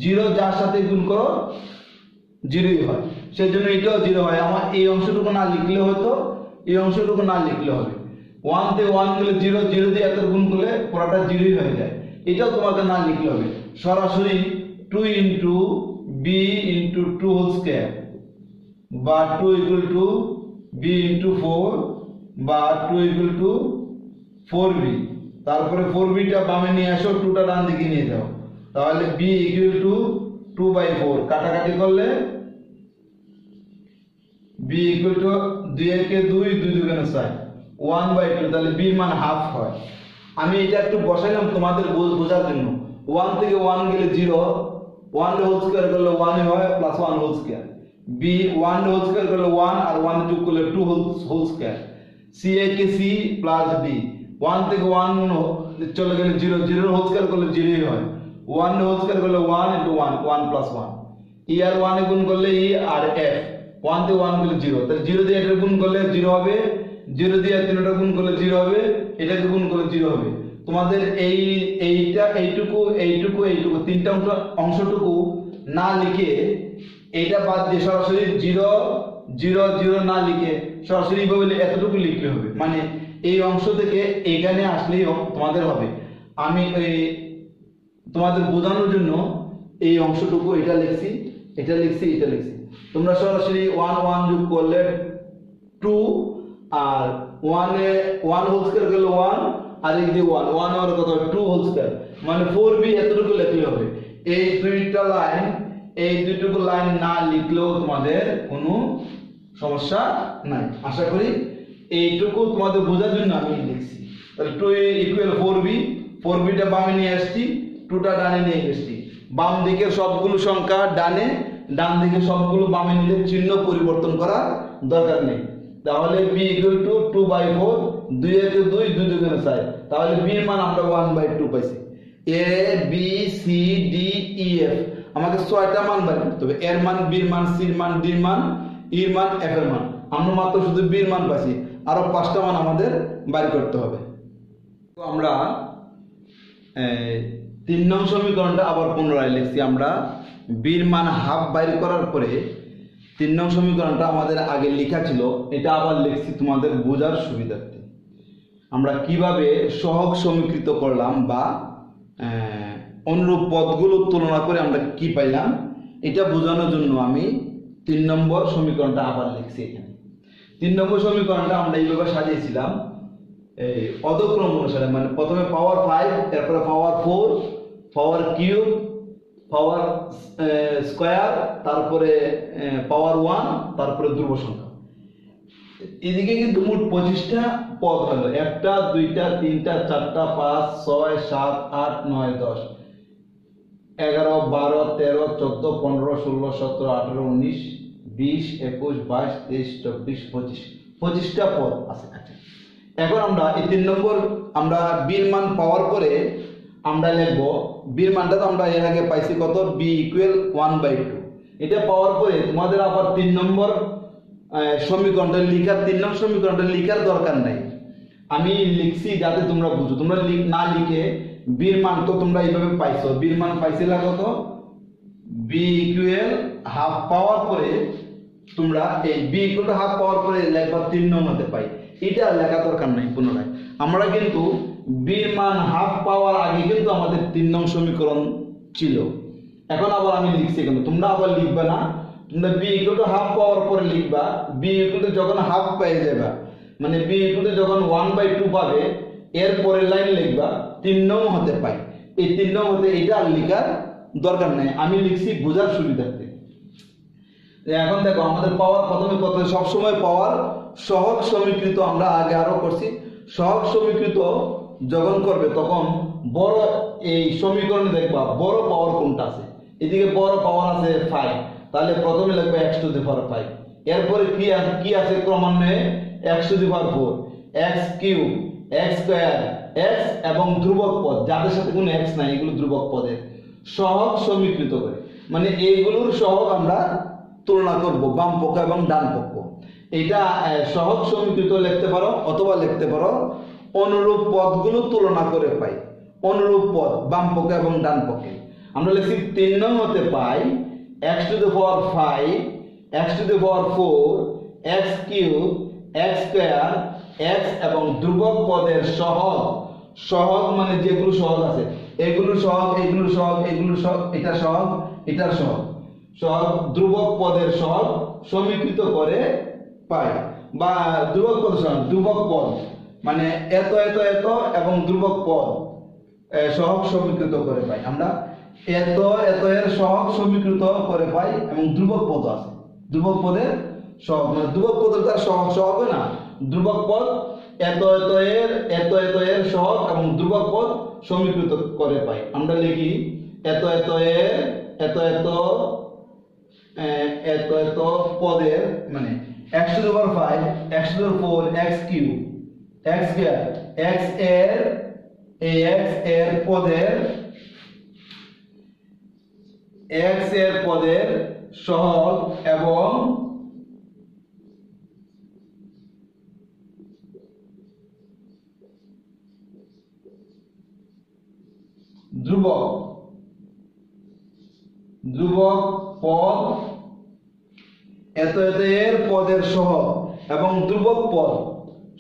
0 যার সাথে গুণ করো 0ই হয়, সেজন্য এটাও 0 হয়। আমার এই অংশটুকু না লিখলে হতো, এই অংশটুকু না লিখলে হবে। 1 থেকে 1 গেলে 0, 0 দিয়ে এত গুণ করলে পুরোটা 0ই হয়ে যায়, এটাও তোমাকে না লিখলে হবে। সরাসরি 2 into b into 2 whole square বা 2 ইকুয়াল টু b ইনটু 4 বা 2 ইকুয়াল টু 4b। তারপরে 4b টা বামে নিয়ে আসো, 2 টা ডান দিকে নিয়ে যাও, তাহলে b ইকুয়াল টু 2/4, কাটাকাটি করলে b ইকুয়াল টু 2 একে 2, 2 দুগুণে 4, 1/2, তাহলে b মান হাফ হয়। আমি এটা একটু বসাইলাম তোমাদের বোঝার জন্য। 1 থেকে 1 গেলে 0, 1 হোল স্কয়ার করলে 1 হয় plus 1 whole square, b 1 whole square করলে 1 আর 1 যোগ করলে 2 হোল স্কয়ার, c একে c প্লাস d। 1 থেকে 1 চলে গেলে 0, 0 হোল স্কয়ার করলে 0ই হয়, 1 হোল স্কয়ার করলে 1 ইনটু 1, 1 প্লাস 1, e আর 1 এ গুণ করলে e আর f। 1 থেকে 1 গেলে 0, তাহলে 0 দিয়ে এটা গুণ করলে 0 হবে, 0 দিয়ে তিনটা গুণ করলে 0 হবে, এটাকে গুণ করলে 0 হবে। তোমাদের এইটুকু তিনটা অংশটুকু না লিখে এইটা বাদ দিয়ে সরাসরি 0 0 0 না লিখে সরাসরি ভাবে এতটুকু লিখলে হবে, মানে এই অংশ থেকে এখানে আসলেই তোমাদের হবে। আমি তোমাদের বোঝানোর জন্য এই অংশটুকু এটা লিখছি, এটা লিখছি, এটা লিখছি। তোমরা সরাসরি 1 1 যোগ করলে 2, আর 1 এ 1 হোল স্কয়ার করলে 1, আর এই যে 1 আর কত 2 হোল স্কয়ার, মানে 4b এতটুকু লিখলে হবে। এই দুইটা লাইন, এই দুইটুকু লাইন না লিখলেও তোমাদের কোনো সমস্যা নাই। আশা করি এইটুকু তোমাদের বোঝার জন্য আমি লিখছি। তাহলে 2 ইকুয়াল 4b, 4b টা বামে নিয়ে আসছি, 2 টা ডানে নিয়ে গেছি। বাম দিকের সবগুলো সংখ্যা ডানে, ডান দিকের সবগুলো বামে নিলে চিহ্ন পরিবর্তন করার দরকার নেই। তাহলে b ইকুয়াল টু 2/4, 2 একে 2, 2 দুগুণে 4, তাহলে b এর মান আমরা 1/2 পাইছি। a b c d e f আমাকে 6টা মান বের করতে হবে, এর মান, b এর মান, c এর মান, d এর মান, e এর মান, f এর মান। আমরা মাত্র শুধু b এর মান পাইছি, আরো 5টা মান আমাদের বের করতে হবে। তো আমরা 3 নং সমীকরণটা আবার পুনরায় লিখছি। আমরা b এর মান হাফ বাইর করার পরে 3 নং সমীকরণটা আমাদের আগে লেখা ছিল, এটা আবার লিখছি তোমাদের বোঝার সুবিধার্থে। আমরা কিভাবে সহগ সমীকৃত করলাম বা অনুরূপ পদগুলো তুলনা করে আমরা কি পাইলাম, এটা বোঝানোর জন্য আমি 3 নম্বর সমীকরণটা আবার লিখছি এখানে। 3 নম্বর সমীকরণটা আমরা এইভাবে সাজিয়েছিলাম এই অধক্রম অনুসারে, মানে প্রথমে পাওয়ার 5, তারপরে পাওয়ার 4, পাওয়ার কিউব, পাওয়ার স্কয়ার, তারপরে পাওয়ার 1, তারপরে ধ্রুব সংখ্যা। এদিকে কিন্তু মোট 25টা পদ হলো, 1টা 2টা 3টা 4টা 5 6 7 8 9 10 11 12 13 14 15 16 17 18 19 20 21 22 23 24 25 25টা পদ আছে। আচ্ছা, এখন আমরা এই 3 নম্বর আমরা বির মান পাওয়ার পরে আমরা লিখব বির মানটা তো আমরা এর আগে পাইছি কত, b = 1/2। এটা পাওয়ার পরে তোমাদের আবার 3 নম্বর সমীকরণটা লিখার 3 নম্বর সমীকরণটা লিখার দরকার নাই, আমি লিখছি যাতে তোমরা বুঝো। তোমরা না লিখে বির মান তো তোমরা এইভাবে পাইছো, বির মান পাইছিলা কত, b = হাফ পাওয়ার পরে তোমরা এই b = হাফ পাওয়ার পরে লিখবা 3 নম্বরতে পাই, এটা লেখা দরকার নাই পুনরায়। আমরা কিন্তু বির মান হাফ পাওয়ার আগে কিন্তু আমাদের 3 নং সমীকরণ ছিল, এখন আবার আমি লিখছি, কিন্তু তোমরা আবার লিখবে না, তোমরা b = হাফ পাওয়ার পরে লিখবা, b = যখন হাফ পেয়ে যাবে মানে b = যখন 1/2 পাবে এর পরের লাইন লিখবা 3 নং হতে পাই। এই 3 নং হতে এটা আর লেখার দরকার নাই, আমি লিখছি বোঝার সুবিধার্থে। এখন দেখো আমাদের পাওয়ার প্রথমে কত, সব সময় পাওয়ার সহগ সমীকৃত আমরা আগে আরো করছি, সহগ সমীকৃত যখন করবে তখন বড় এই সমীকরণে দেখবা বড় পাওয়ার কোনটা আছে, এদিকে বড় পাওয়ার আছে 5, তাহলে প্রথমে লিখবে x⁵, এরপরে কি আছে ক্রমান্বয়ে x⁴, x³ x² x এবং ধ্রুবক পদ যাদের সাথে কোনো x নাই এগুলো ধ্রুবক পদের সহগ সমীকৃত করে, মানে এইগুলোর সহগ আমরা তুলনা করব বাম পক্ষ এবং ডান পক্ষ। এটা সহগ সমীকৃত লিখতে পারো অথবা লিখতে পারো অনুরূপ পদগুলো তুলনা করে পাই, অনুরূপ পদ বাম পক্ষ এবং ডান পক্ষে। আমরা লিখছি 3 নং হতে পাই x⁵, x⁴, x³ x² x এবং ধ্রুবক পদের সহগ, সহগ মানে যেগুলো সহগ আছে এগুলো সহগ এগুলো সহগ এগুলো সহগ এটা সহগ এটার সহগ, সহগ ধ্রুবক পদের সহগ সমীকৃত করে পাই, বা ধ্রুবক পদ সহগ ধ্রুবক পদ মানে এত এত এত এবং ধ্রুবক পদ সহগ সমীকৃত করে পাই। আমরা এত এত এর সহগ সমীকৃত করে পাই এবং ধ্রুবক পদ আছে, ধ্রুবক পদের সহগ মানে ধ্রুবক পদের তার সহগ সহগ না, ধ্রুবক পদ এত এত এর সহগ এবং ধ্রুবক পদ সমীকৃত করে পাই। আমরা লিখি এত এত এর এত এত এত এত পদের মানে x⁵, x⁴, x³ x² x এর পদের x এর পদের সহগ এবং ধ্রুবক পদ এত এত এর পদের সহগ এবং ধ্রুবক পদ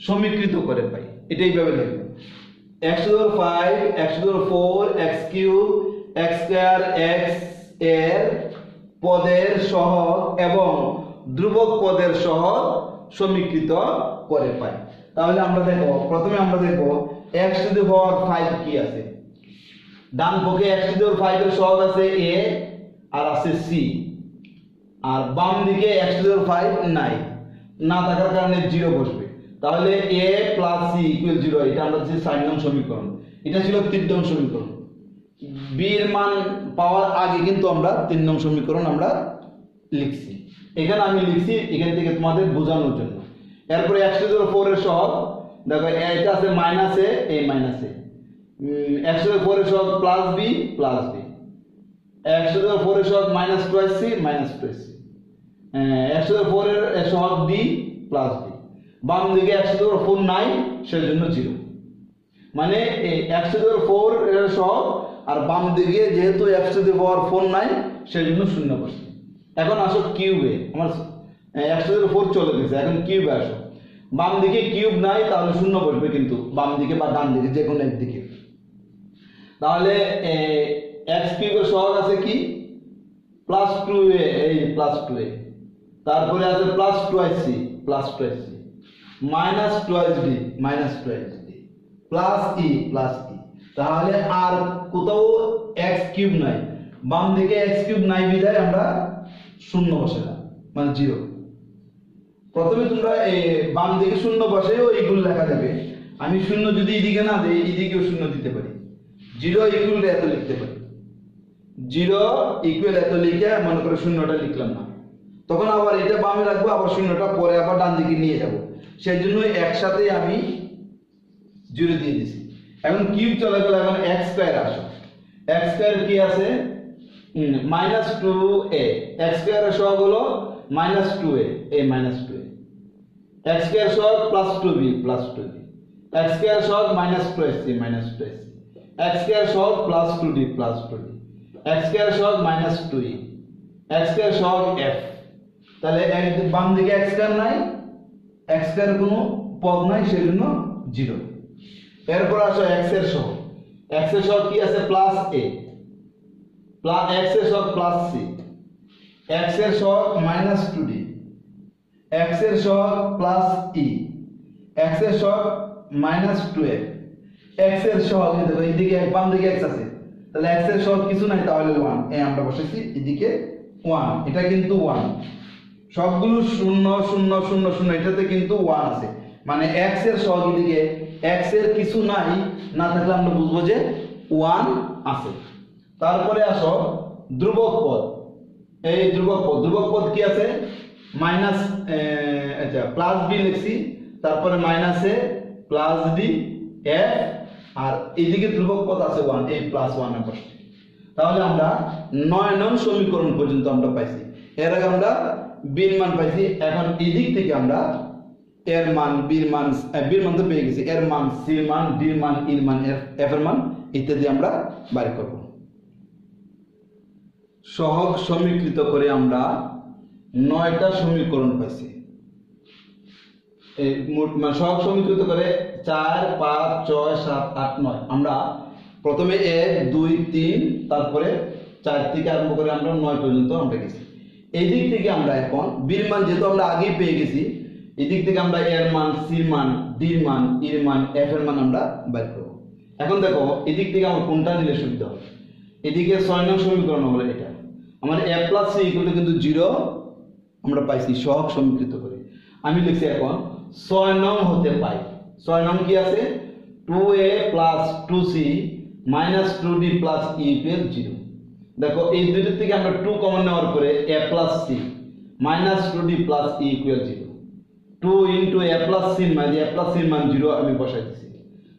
সমীকৃত করে পাই, এটাই ভাবে লিখব x⁵, x⁴, x³ x² x এর পদের সহগ এবং ধ্রুবক পদের সহগ সমীকৃত করে পাই। তাহলে আমরা দেখো প্রথমে আমরা দেখব x⁵ কি আছে, ডান পক্ষে x⁵ এর সহগ আছে a আর আছে c, আর বাম দিকে x⁵ নাই, না থাকার কারণে 0 বসবে, তাহলে a + c = 0, এটা আমরা যে 4 নং সমীকরণ, এটা ছিল 3 নং সমীকরণ। b এর মান পাওয়ার আগে কিন্তু আমরা 3 নং সমীকরণ আমরা লিখছি, এখানে আমি লিখছি এখান থেকে তোমাদের বোঝানোর জন্য। এরপরে x⁴ এর সহগ দেখো এটা আছে -a a -a, x⁴ এর সহগ +b +b, x⁴ এর সহগ -2c -2c, x⁴ এর সহগ d + d, বাম দিকে x⁴ নাই সেজন্য 0, মানে এই x⁴ এর সহগ আর বাম দিকে যেহেতু x⁴ নাই সেজন্য 0 বসছে। এখন আসো কিউবে, আমার x⁴ চলে গেছে, এখন কিউবে আসো, বাম দিকে কিউব নাই তাহলে 0 বসবে কিন্তু বাম দিকে বা ডান দিকে যে কোনো একদিকে। তাহলে x³ এর সহগ আছে কি +2a, এই +2a, তারপরে আছে +2c +2c, -2d -2d, +e +e, তাহলে আর কোথাও x³ নাই, বাম দিকে x³ নাই বিধায় আমরা 0 বসালাম মানে 0। প্রথমে তোমরা বাম দিকে শূন্য বসেও এইগুলো লেখা যাবে। আমি শূন্য যদি এদিকে না দিই, এদিকেও শূন্য দিতে পারি। 0 ইকুয়াল এত লিখতে পারি। 0 ইকুয়াল এত লিখে মনে করে শূন্যটা লিখলাম না, তখন আবার এটা বামে রাখবো, আবার শূন্যটা পরে আবার ডান দিকে নিয়ে যাব। সেই জন্য একসাথে আমি 0 দিয়ে দিছি। এখন কিউব চলে গেল, এখন x স্কয়ার আসো। x স্কয়ার কি আছে? -2a। x স্কয়ারের সহগ হলো -2a, a -2a। x square সহগ +2b, +2b। x স্কয়ার সহগ -2ac, -2ac। x স্কয়ার সহগ +2d, +2d। x স্কয়ার সহগ -2e। x স্কয়ার সহগ f। তাহলে বাম দিকে x স্কয়ার নাই, x স্কয়ার কোনো পদ নাই, সেজন্য 0। এরপর আসো x এর সহগ। x এর সহগ কি আছে? +a, x এর সহগ +c, x এর সহগ -2d, x এর সহগ +e, x এর সহগ -2f, x এর সহগ দেখো এইদিকে বাম দিকে x আছে, তাহলে x এর সহগ কিছু নাই, তাহলে 1। এই আমরা বসেছি এদিকে 1, এটা কিন্তু 1। সবগুলো 0 0 0 0, এটাতে কিন্তু 1 আছে, মানে x এর সহগ এদিকে x এর কিছু নাই, না থাকলে আমরা বুঝবো যে 1 আছে। তারপরে আসো ধ্রুবক পদ। এই ধ্রুবক পদ কি আছে? +b লিখছি, তারপরে -a +d f, আর এদিকে ধ্রুবক পদ আছে 1, এই +1 এর বসে। তাহলে আমরা 9 নং সমীকরণ পর্যন্ত আমরা পাইছি। এর আগে আমরা b এর মান পাইছি। এখন এদিক থেকে আমরা এর মান, b এর মান তো পেয়ে গেছি, এর মান, c এর মান, d এর মান, e এর মান, f এর মান ইত্যাদি আমরা বের করব। সহগ সমীকৃত করে আমরা 9টা সমীকরণ পাইছি। এই সহগ সমীকৃত করে 4 5 6 7 8 9। আমরা প্রথমে 1 2 3, তারপরে 4 থেকে আরম্ভ করে আমরা 9 পর্যন্ত আমরা গেছি। এই দিক থেকে আমরা এখন b এর মান যেহেতু আমরা আগেই পেয়ে গেছি, এই দিক থেকে আমরা এর মান, c এর মান, d এর মান, e এর মান, f এর মান আমরা বের করব। এখন দেখো এই দিক থেকে আমরা কোনটা নিলে সুবিধা হবে? এদিকে 6 নং সমীকরণ হলো এটা। আমার a + c = কিন্তু 0 আমরা পাইছি সহগ সমীকৃত করে। আমি লিখছি এখন 6 নং হতে পাই। 6 নং কি আছে? 2a + 2c - 2d + e = 0। দেখো এই দুইটার থেকে আমরা 2 কমন নেওয়ার পরে a + c - 2d + e = 0। 2 * a + c মানে a + c এর মান 0 আমি বসাই দিছি।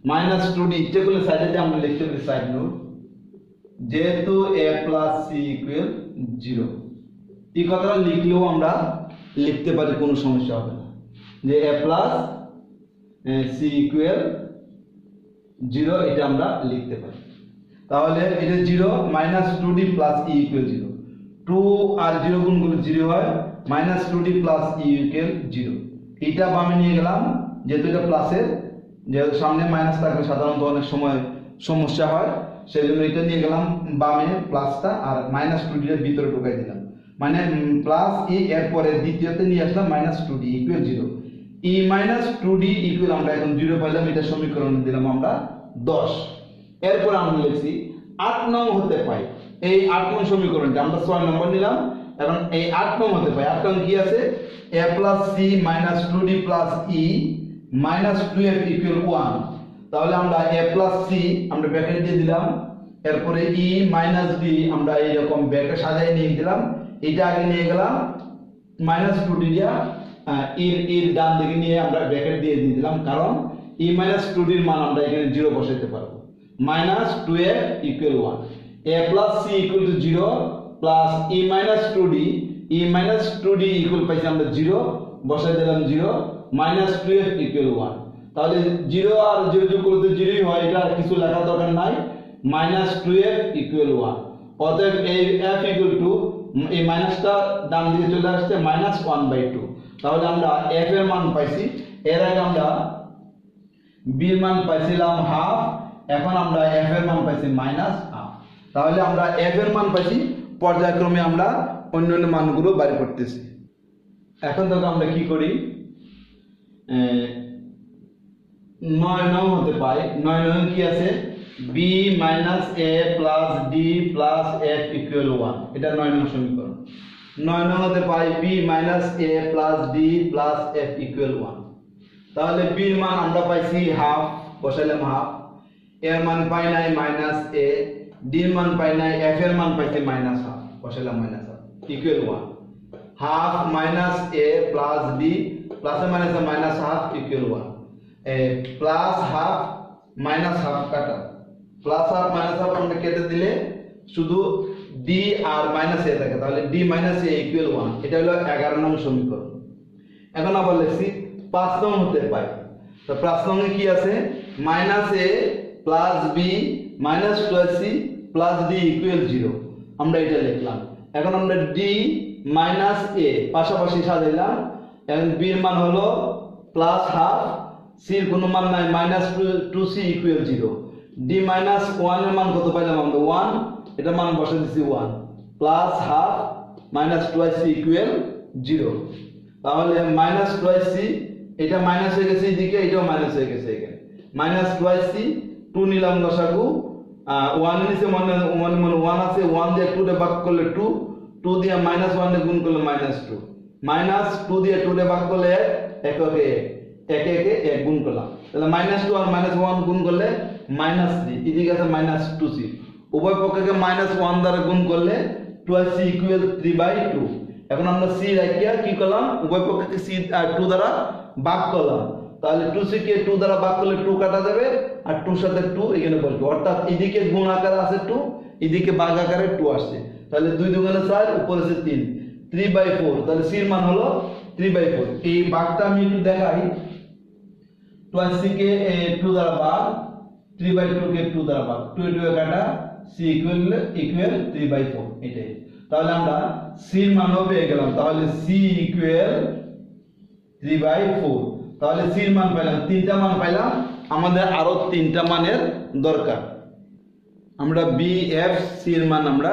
-2d ইচ্ছে করলে সাইডে দিয়ে আমরা লিখতে পারি সাইড নোট, যেহেতু a + c = 0। এই কথাটা লিখলেও আমরা লিখতে পারি, কোনো সমস্যা হবে না, যে a + c = 0, এটা আমরা লিখতে পারি। তাহলে এটা 0 -2d + e = 0। 2 আর 0 গুণ করলে 0 হয়, -2d + e = 0। এটা বামে নিয়ে গেলাম, যেহেতু এটা প্লাসের, যেহেতু সামনে মাইনাস থাকলে সাধারণত অনেক সময় সমস্যা হয়, সেজন্য এটা নিয়ে গেলাম বামে প্লাসটা, আর -2d এর ভিতরে ঢুকাই দিলাম, মানে +e এর পরে দ্বিতীয়তে নিয়ে আসলাম -2d = 0। e - 2d = আমরা এখন 0 পাইলাম, এটা সমীকরণ দিলাম আমরা 10। এরপর আমরা লিখছি 8 নং হতে পাই। এই 8 নং সমীকরণটা আমরা 6 নম্বর নিলাম, এখন এই 8 নং হতে পাই। 8 নং কি আছে? a + c - 2d + e - 2f = 1। তাহলে আমরা a + c আমরা ব্র্যাকেট দিয়ে দিলাম, এরপরে e - d আমরা এইরকম ব্র্যাকেট সাজাই নিয়ে দিলাম, এটা আগে নিয়ে গেলাম -2d দিয়া এর ডান দিকে নিয়ে আমরা ব্র্যাকেট দিয়ে দিলাম, কারণ e - 2d এর মান আমরা এখানে 0 বসাইতে পারবো। -2f = 1। a + c = 0 + e - 2d, e - 2d পাইছি আমরা 0, বসাই দিলাম 0, -2f = 1। তাহলে 0 আর 0 যোগ করলে তো 0ই হয়, এটা আর কিছু লেখার দরকার নাই, -2f = 1। অতএব এই f = এই মাইনাসটা ডান দিকে চলে আসছে -1/2। তাহলে আমরা f এর মান পাইছি। এর আগে আমরা b এর মান পাইছিলাম হাফ, এখন আমরা f এর মান পাইছি -1/2। তাহলে আমরা f এর মান পাইছি, পর্যায়ক্রমে আমরা অন্যান্য মানগুলো বের করতেছি। এখন দেখো আমরা কি করি, 9 নং হতে পাই। 9 নং কি আছে? b - a + d + f = 1। এটা 9 নং সমীকরণ। 9 নং হতে পাই b minus a plus d plus f equal 1। তাহলে b এর মান আমরা পাইছি হাফ, বসাইলাম হাফ, এর মান পাই নাই মাইনাস a, d এর মান পাই নাই, f এর মান পাইছি মাইনাস হাফ, বসাইলাম minus half equal 1। Half minus a plus d plus minus minus half equal 1। Plus half minus half কাটা, প্লাস হাফ মাইনাস হাফ আমরা কেটে দিলে শুধু d আর মাইনাস a থাকে, তাহলে d মাইনাস a ইকুয়াল 1। এটা হলো 11 নং সমীকরণ। এখন আবার লিখছি 5 নং হতে পাই। তো 5 নং এ কি আছে, minus a plus b minus 12c plus d equal 0, আমরা এটা লিখলাম। এখন আমরা d মাইনাস a পাশাপাশি সাজাইলাম। এখন b এর মান হলো প্লাস হাফ, c এর কোনো মান নাই, minus 2c equal 0। d minus 1 এর মান কত পাইলাম আমরা 1, এটা মান বসে দিছি 1, plus half minus 2c equal 0। তাহলে মাইনাস 2c, এটা মাইনাস হয়ে গেছে এদিকে, এটাও মাইনাস হয়ে গেছে এখানে, মাইনাস 2c 2 নিলাম লসাগু, 1 নিচে মনে 1 আছে, 1 দিয়ে 2 দিয়ে ভাগ করলে 2, 2 দিয়ে মাইনাস 1 দিয়ে গুণ করলে মাইনাস 2, মাইনাস 2 দিয়ে 2 দিয়ে ভাগ করলে 1 একে 1 গুণ করলাম, তাহলে মাইনাস 2 আর মাইনাস 1 গুণ করলে মাইনাস 3, এদিকে আছে মাইনাস 2c, উভয় পক্ষকে মাইনাস 1 দ্বারা গুণ করলে 2c ইকুয়াল 3/2। এখন আমরা c রাখিয়া কি করলাম, উভয় পক্ষকে c আর 2 দ্বারা ভাগ করলাম, তাহলে 2c কে 2 দ্বারা ভাগ করলে 2 কাটা যাবে, আর 2 এর সাথে 2 এখানে বসবে, অর্থাৎ এদিকে গুণ আকারে আছে 2, এদিকে ভাগ আকারে 2 আসছে, তাহলে 2 দুগুণে 4, উপরে আছে 3, 3/4। তাহলে c এর মান হলো 3/4। এই ভাগটা আমি একটু দেখাই, 2c কে 2 দ্বারা ভাগ, 3/2 কে 2 দ্বারা ভাগ, 2 এ 2 এ কাটা, c ইকুয়াল 3/4, এটাই। তাহলে আমরা c এর মান পেয়ে গেলাম, তাহলে c ইকুয়াল 3/4। তাহলে c এর মান পেলাম, 3টা মান পাইলাম, আমাদের আরো 3টা মানের দরকার। আমরা b f c এর মান আমরা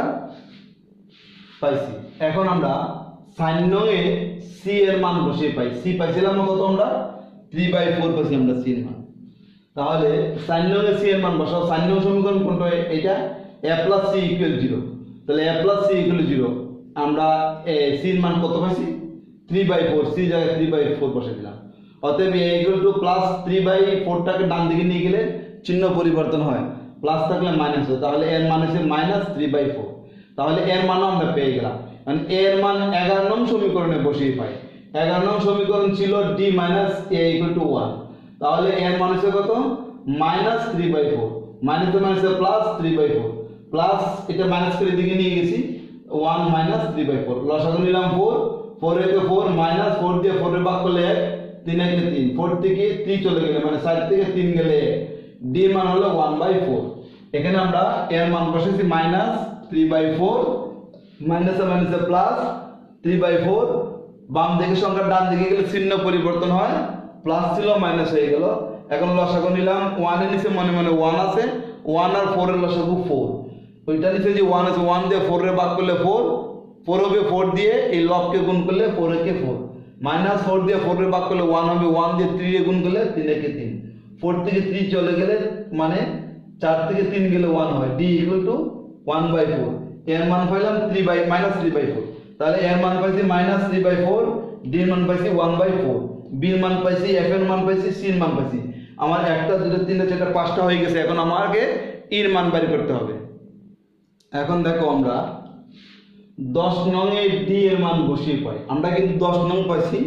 পাইছি। এখন আমরা 4 নং এ c এর মান বসিয়ে পাই, c পাইছিলাম কত আমরা 3/4 পাইছি আমরা c এর মান। তাহলে 4 নং এ c এর মান বসাও, 4 নং সমীকরণ কোনটা, এটা a + c = 0, তাহলে a + c = 0, আমরা c এর মান কত পাইছি 3/4, c জায়গায় 3/4 বসাই দিলাম। অতএব a = +3/4 টাকে ডান দিকে নিয়ে গেলে চিহ্ন পরিবর্তন হয়, প্লাস থাকলে মাইনাস হয়, তাহলে এর মান হচ্ছে -3/4। তাহলে এর মান আমরা পেয়ে গেলাম। মানে এর মান 11 নং সমীকরণে বসিয়ে পাই। 11 নং সমীকরণ ছিল d - a = 1, তাহলে এর মান হচ্ছে কত -3/4, মাইনাসে মাইনাসে +3/4, প্লাস এটা মাইনাস করে দিকে নিয়ে গেছি 1 - 3/4, লসাগু নিলাম 4, 4 এ 4 মাইনাস 4 দিয়ে 4 এর ভাগ করলে 1, 3 এ 3, 4 থেকে 3 চলে গেলে মানে 4 থেকে 3 গেলে d মান হলো 1/4। এখানে আমরা এর মান বসাইছি -3/4, মাইনাসে মাইনাসে +3/4, বাম দিকে সংখ্যা ডান দিকে গেলে চিহ্ন পরিবর্তন হয়, প্লাস ছিল মাইনাস হয়ে গেল। এখন লসাগু নিলাম, 1 এর নিচে মনে মনে 1 আছে, 1 আর 4 এর লসাগু 4, ওইটা নিচে যে 1 আছে 1 দিয়ে 4 এর ভাগ করলে 4, 4 হবে 4 দিয়ে এই লবকে গুণ করলে 4 একে 4, মাইনাস 4 দিয়ে 4 এর ভাগ করলে 1 হবে, 1 দিয়ে 3 এ গুণ করলে 3 একে 3, 4 থেকে 3 চলে গেলে মানে 4 থেকে 3 গেলে 1 হয়, d = 1/4। এর মান পাইলাম -3/4, তাহলে এর মান পাইছি -3/4, d এর মান পাইছি 1/4, b এর মান পাইছি, f এর মান পাইছি, c এর মান পাইছি। আমার 1টা 2টা 3টা 4টা 5টা হয়ে গেছে। এখন আমাকে e এর মান বের করতে হবে। এখন দেখো আমরা 10 নং এ d এর মান বসিয়ে পাই। আমরা কিন্তু 10 নং পাইছি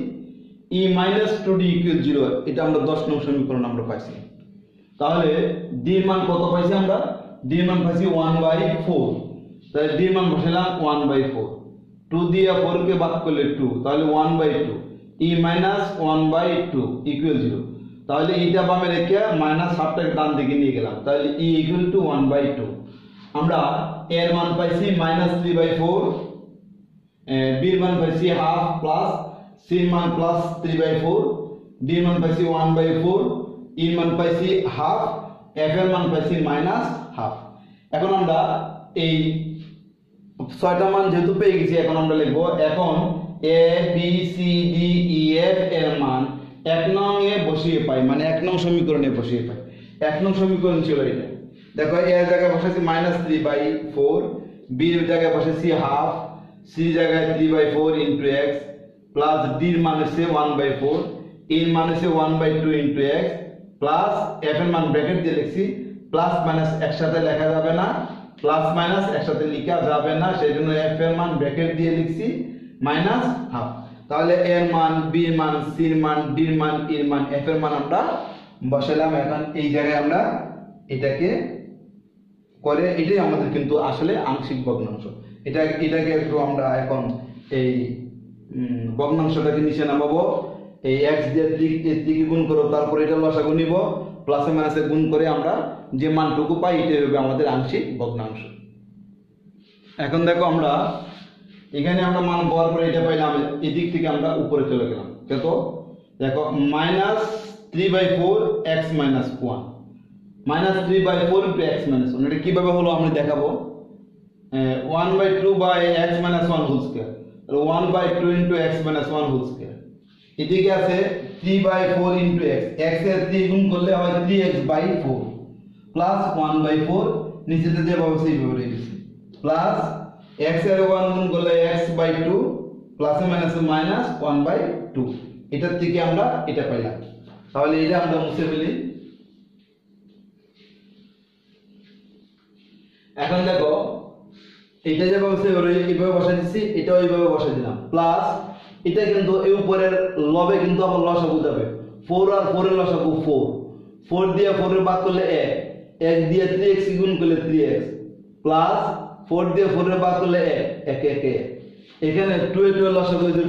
e - 2d = 0, এটা আমরা 10 নং সমীকরণ আমরা পাইছি। তাহলে d এর মান কত পাইছি আমরা, d এর মান পাইছি 1/4, তাহলে d এর মান বসালাম 1/4, 2 দিয়ে 4 কে ভাগ করলে 2, তাহলে 1/2, e - 1/2 = 0, তাহলে এটা বামে রেখে মাইনাস হাফটাকে ডান দিকে নিয়ে গেলাম, তাহলে e = 1/2। আমরা এর মান পাইছি -3/4, b এর মান পাইছি হাফ, প্লাস c এর মান +3/4, d এর মান পাইছি 1/4, e এর মান পাইছি হাফ, f এর মান পাইছি -হাফ। এখন আমরা এই 6টা মান যেহেতু পেয়ে গেছি, এখন আমরা লিখব, এখন a b c d e f এর মান 1 নং এ বসিয়ে পাই, মানে 1 নং সমীকরণে বসিয়ে পাই। 1 নং সমীকরণ ছিল এটা, দেখো a এর জায়গায় বসাইছি -3/4, b এর জায়গায় বসাইছি হাফ, c সি জায়গায় 3/4 ইন্টু এক্স প্লাস ডির মান হচ্ছে 1/4, এর মান হচ্ছে 1/2 ইন্টু এক্স প্লাস এফ এর মান ব্র্যাকেট দিয়ে লিখছি, প্লাস মাইনাস একসাথে লেখা যাবে না, প্লাস মাইনাস একসাথে লেখা যাবে না, সেই জন্য এফ এর মান ব্র্যাকেট দিয়ে লিখছি মাইনাস হাফ। তাহলে এর মান, বি এর মান, সি এর মান, ডি এর মান, এর মান, এফ এর মান আমরা বসালাম। এখন এই জায়গায় আমরা এটাকে করে, এটাই আমাদের কিন্তু আসলে আংশিক ভগ্নাংশ। এটাকে একটু আমরা এখন এই ভগ্নাংশটাকে নিচে নামাবো, এই এক্স দিয়ে দিকে গুণ করব, তারপরে এটা লসাগু নিব, প্লাসে মাইনাসে গুণ করে আমরা যে মানটুকু পাই এটাই হবে আমাদের আংশিক ভগ্নাংশ। এখন দেখো আমরা এখানে আমরা মান পাওয়ার পরে এটা পাইলাম, এই দিক থেকে আমরা উপরে চলে গেলাম। দেখো -3/4 x - 1 -3/4 ইন্টু x - 1, এটা কিভাবে হলো আমরা দেখাবো। 1/2 by x - 1 whole square, 1/2 into x - 1 whole square. এদিকে আছে 3/4 ইন্টু x, x এর 3 গুণ করলে হয় 3x/4 প্লাস 1/4, নিচেতে যেভাবে সেইভাবে রেখেছি, প্লাস x এর 1 গুণ করলে x/2 প্লাসে মাইনাসে মাইনাস 1/2, এটার থেকে আমরা এটা পাইলাম। তাহলে এটা আমরা মুছে ফেলি। এখন দেখো এটা যেভাবে এইভাবে বসাই দিচ্ছি, এটাও এইভাবে বসাই দিলাম, প্লাস এটা কিন্তু এই উপরের লবে কিন্তু আবার লসাগু যাবে, 4 আর 4 এর লসাগু 4 দিয়ে 4 এর ভাগ করলে 1, 1 দিয়ে 3x গুণ করলে 3x প্লাস 4 দিয়ে 4 এর ভাগ করলে 1, 1 1 এখানে 2 এর লসাগু হইছে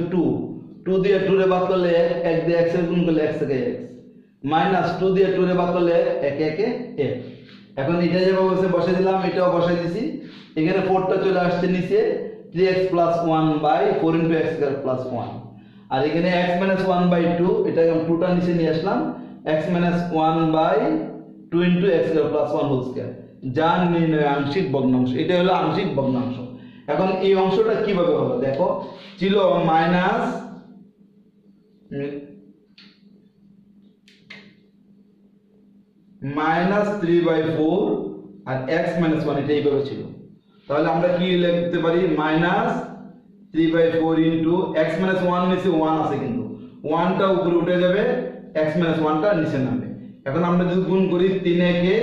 2 দিয়ে 2 এর ভাগ করলে 1 দিয়ে x এর গুণ করলে x থেকে x মাইনাস 2 দিয়ে 2 এর ভাগ করলে 1 1 1। এখন এটা যেভাবে বসাই দিলাম, এটাও বসাই দিছি, এখানে 4টা চলে আসছে নিচে, 3x + 1/4 into x square plus 1, আর এখানে x - 1/2, এটা আমি 2টা নিচে নিয়ে আসলাম, x - 1/2 into x square plus 1 whole square, যা নির্ণয় আংশিক ভগ্নাংশ। এটা হলো আংশিক ভগ্নাংশ। এখন এই অংশটা কিভাবে হলো দেখো, ছিল -3/4 আর x - 1 এটা এইভাবে ছিল। তাহলে আমরা কি লিখতে পারি, -3/4 ইন্টু x - 1 নিচে 1 আছে, কিন্তু 1টা উপরে উঠে যাবে, x - 1টা নিচে নামবে। এখন আমরা যদি গুণ করি 3 একে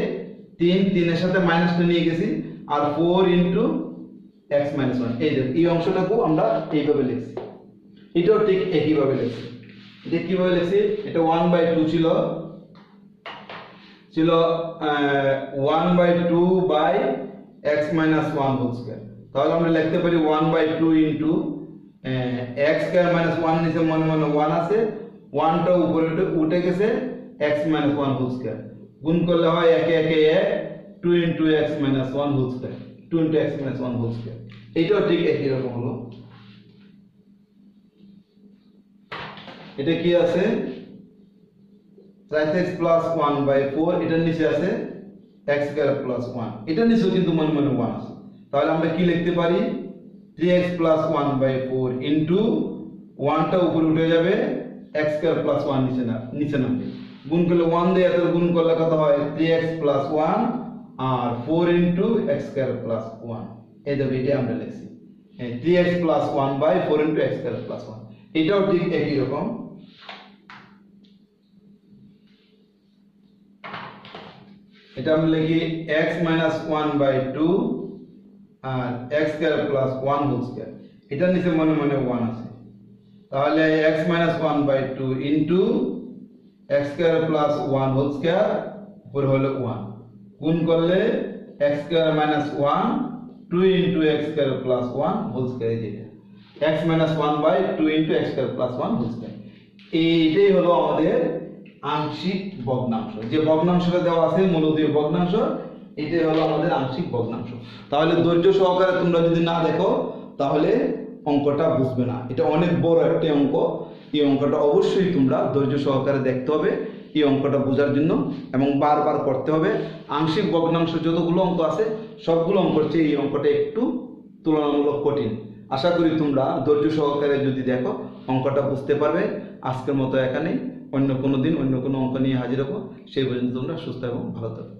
3, 3 এর সাথে মাইনাসটা নিয়ে গেছি, আর 4 ইন্টু x - 1, এই অংশটাকে আমরা এইভাবে লিখছি। এটাও ঠিক একইভাবে লিখছি। এটা কিভাবে লিখছি, এটা 1/2 ছিল 1/2 বাই x - 1 হোল স্কয়ার। তাহলে আমরা লিখতে পারি 1/2 ইন্টু x স্কয়ার - 1 নিচে মনে মনে 1 আছে, 1টা উপরে উঠে গেছে, x - 1 হোল স্কয়ার গুণ করলে হয় 1 1 1, 2 into x - 1 whole square, 2 into x - 1 whole square. এইটাও ঠিক একই রকম হলো। এটা কি আছে, 4x + 1/4, এটার নিচে আছে x স্কয়ার প্লাস 1, এটার নিচেও কিন্তু মনে মনে 1 আছে। তাহলে আমরা কি লিখতে পারি, 3x + 1/4 ইন্টু 1টা উপরে উঠে যাবে, x স্কয়ার প্লাস 1 নিচে নামবে, গুণ করলে 1 দিয়ে এত গুণ করলে কত হয়, 3x + 1 আর 4 ইন্টু x স্কয়ার প্লাস 1, এই দেখো এটা আমরা লিখছি 3x + 1/4 into x square plus 1। এটাও ঠিক একই রকম। এটা আমরা লিখি x - 1/2 আর x square plus 1 whole square, এটার নিচে মনে মনে 1 আছে। তাহলে x - 1/2 into x square plus 1 whole square উপরে হলো 1, গুণ করলে x square - 1 2 into x square plus 1 whole square, যেটা x - 1/2 into x square plus 1 whole square. এইটাই হলো আমাদের আংশিক ভগ্নাংশ। যে ভগ্নাংশটা দেওয়া আছে মূলদীয় ভগ্নাংশ, এটাই হলো আমাদের আংশিক ভগ্নাংশ। তাহলে ধৈর্য সহকারে তোমরা যদি না দেখো তাহলে অঙ্কটা বুঝবে না। এটা অনেক বড় একটা অঙ্ক, এই অঙ্কটা অবশ্যই তোমরা ধৈর্য সহকারে দেখতে হবে এই অঙ্কটা বোঝার জন্য, এবং বারবার করতে হবে। আংশিক ভগ্নাংশ যতগুলো অঙ্ক আছে সবগুলো অঙ্কর চেয়ে এই অঙ্কটা একটু তুলনামূলক কঠিন। আশা করি তোমরা ধৈর্য সহকারে যদি দেখো অঙ্কটা বুঝতে পারবে। আজকের মতো এখানেই, অন্য কোনো দিন অন্য কোনো অঙ্ক নিয়ে হাজির হবো। সেই পর্যন্ত তোমরা সুস্থ এবং ভালো থাকো।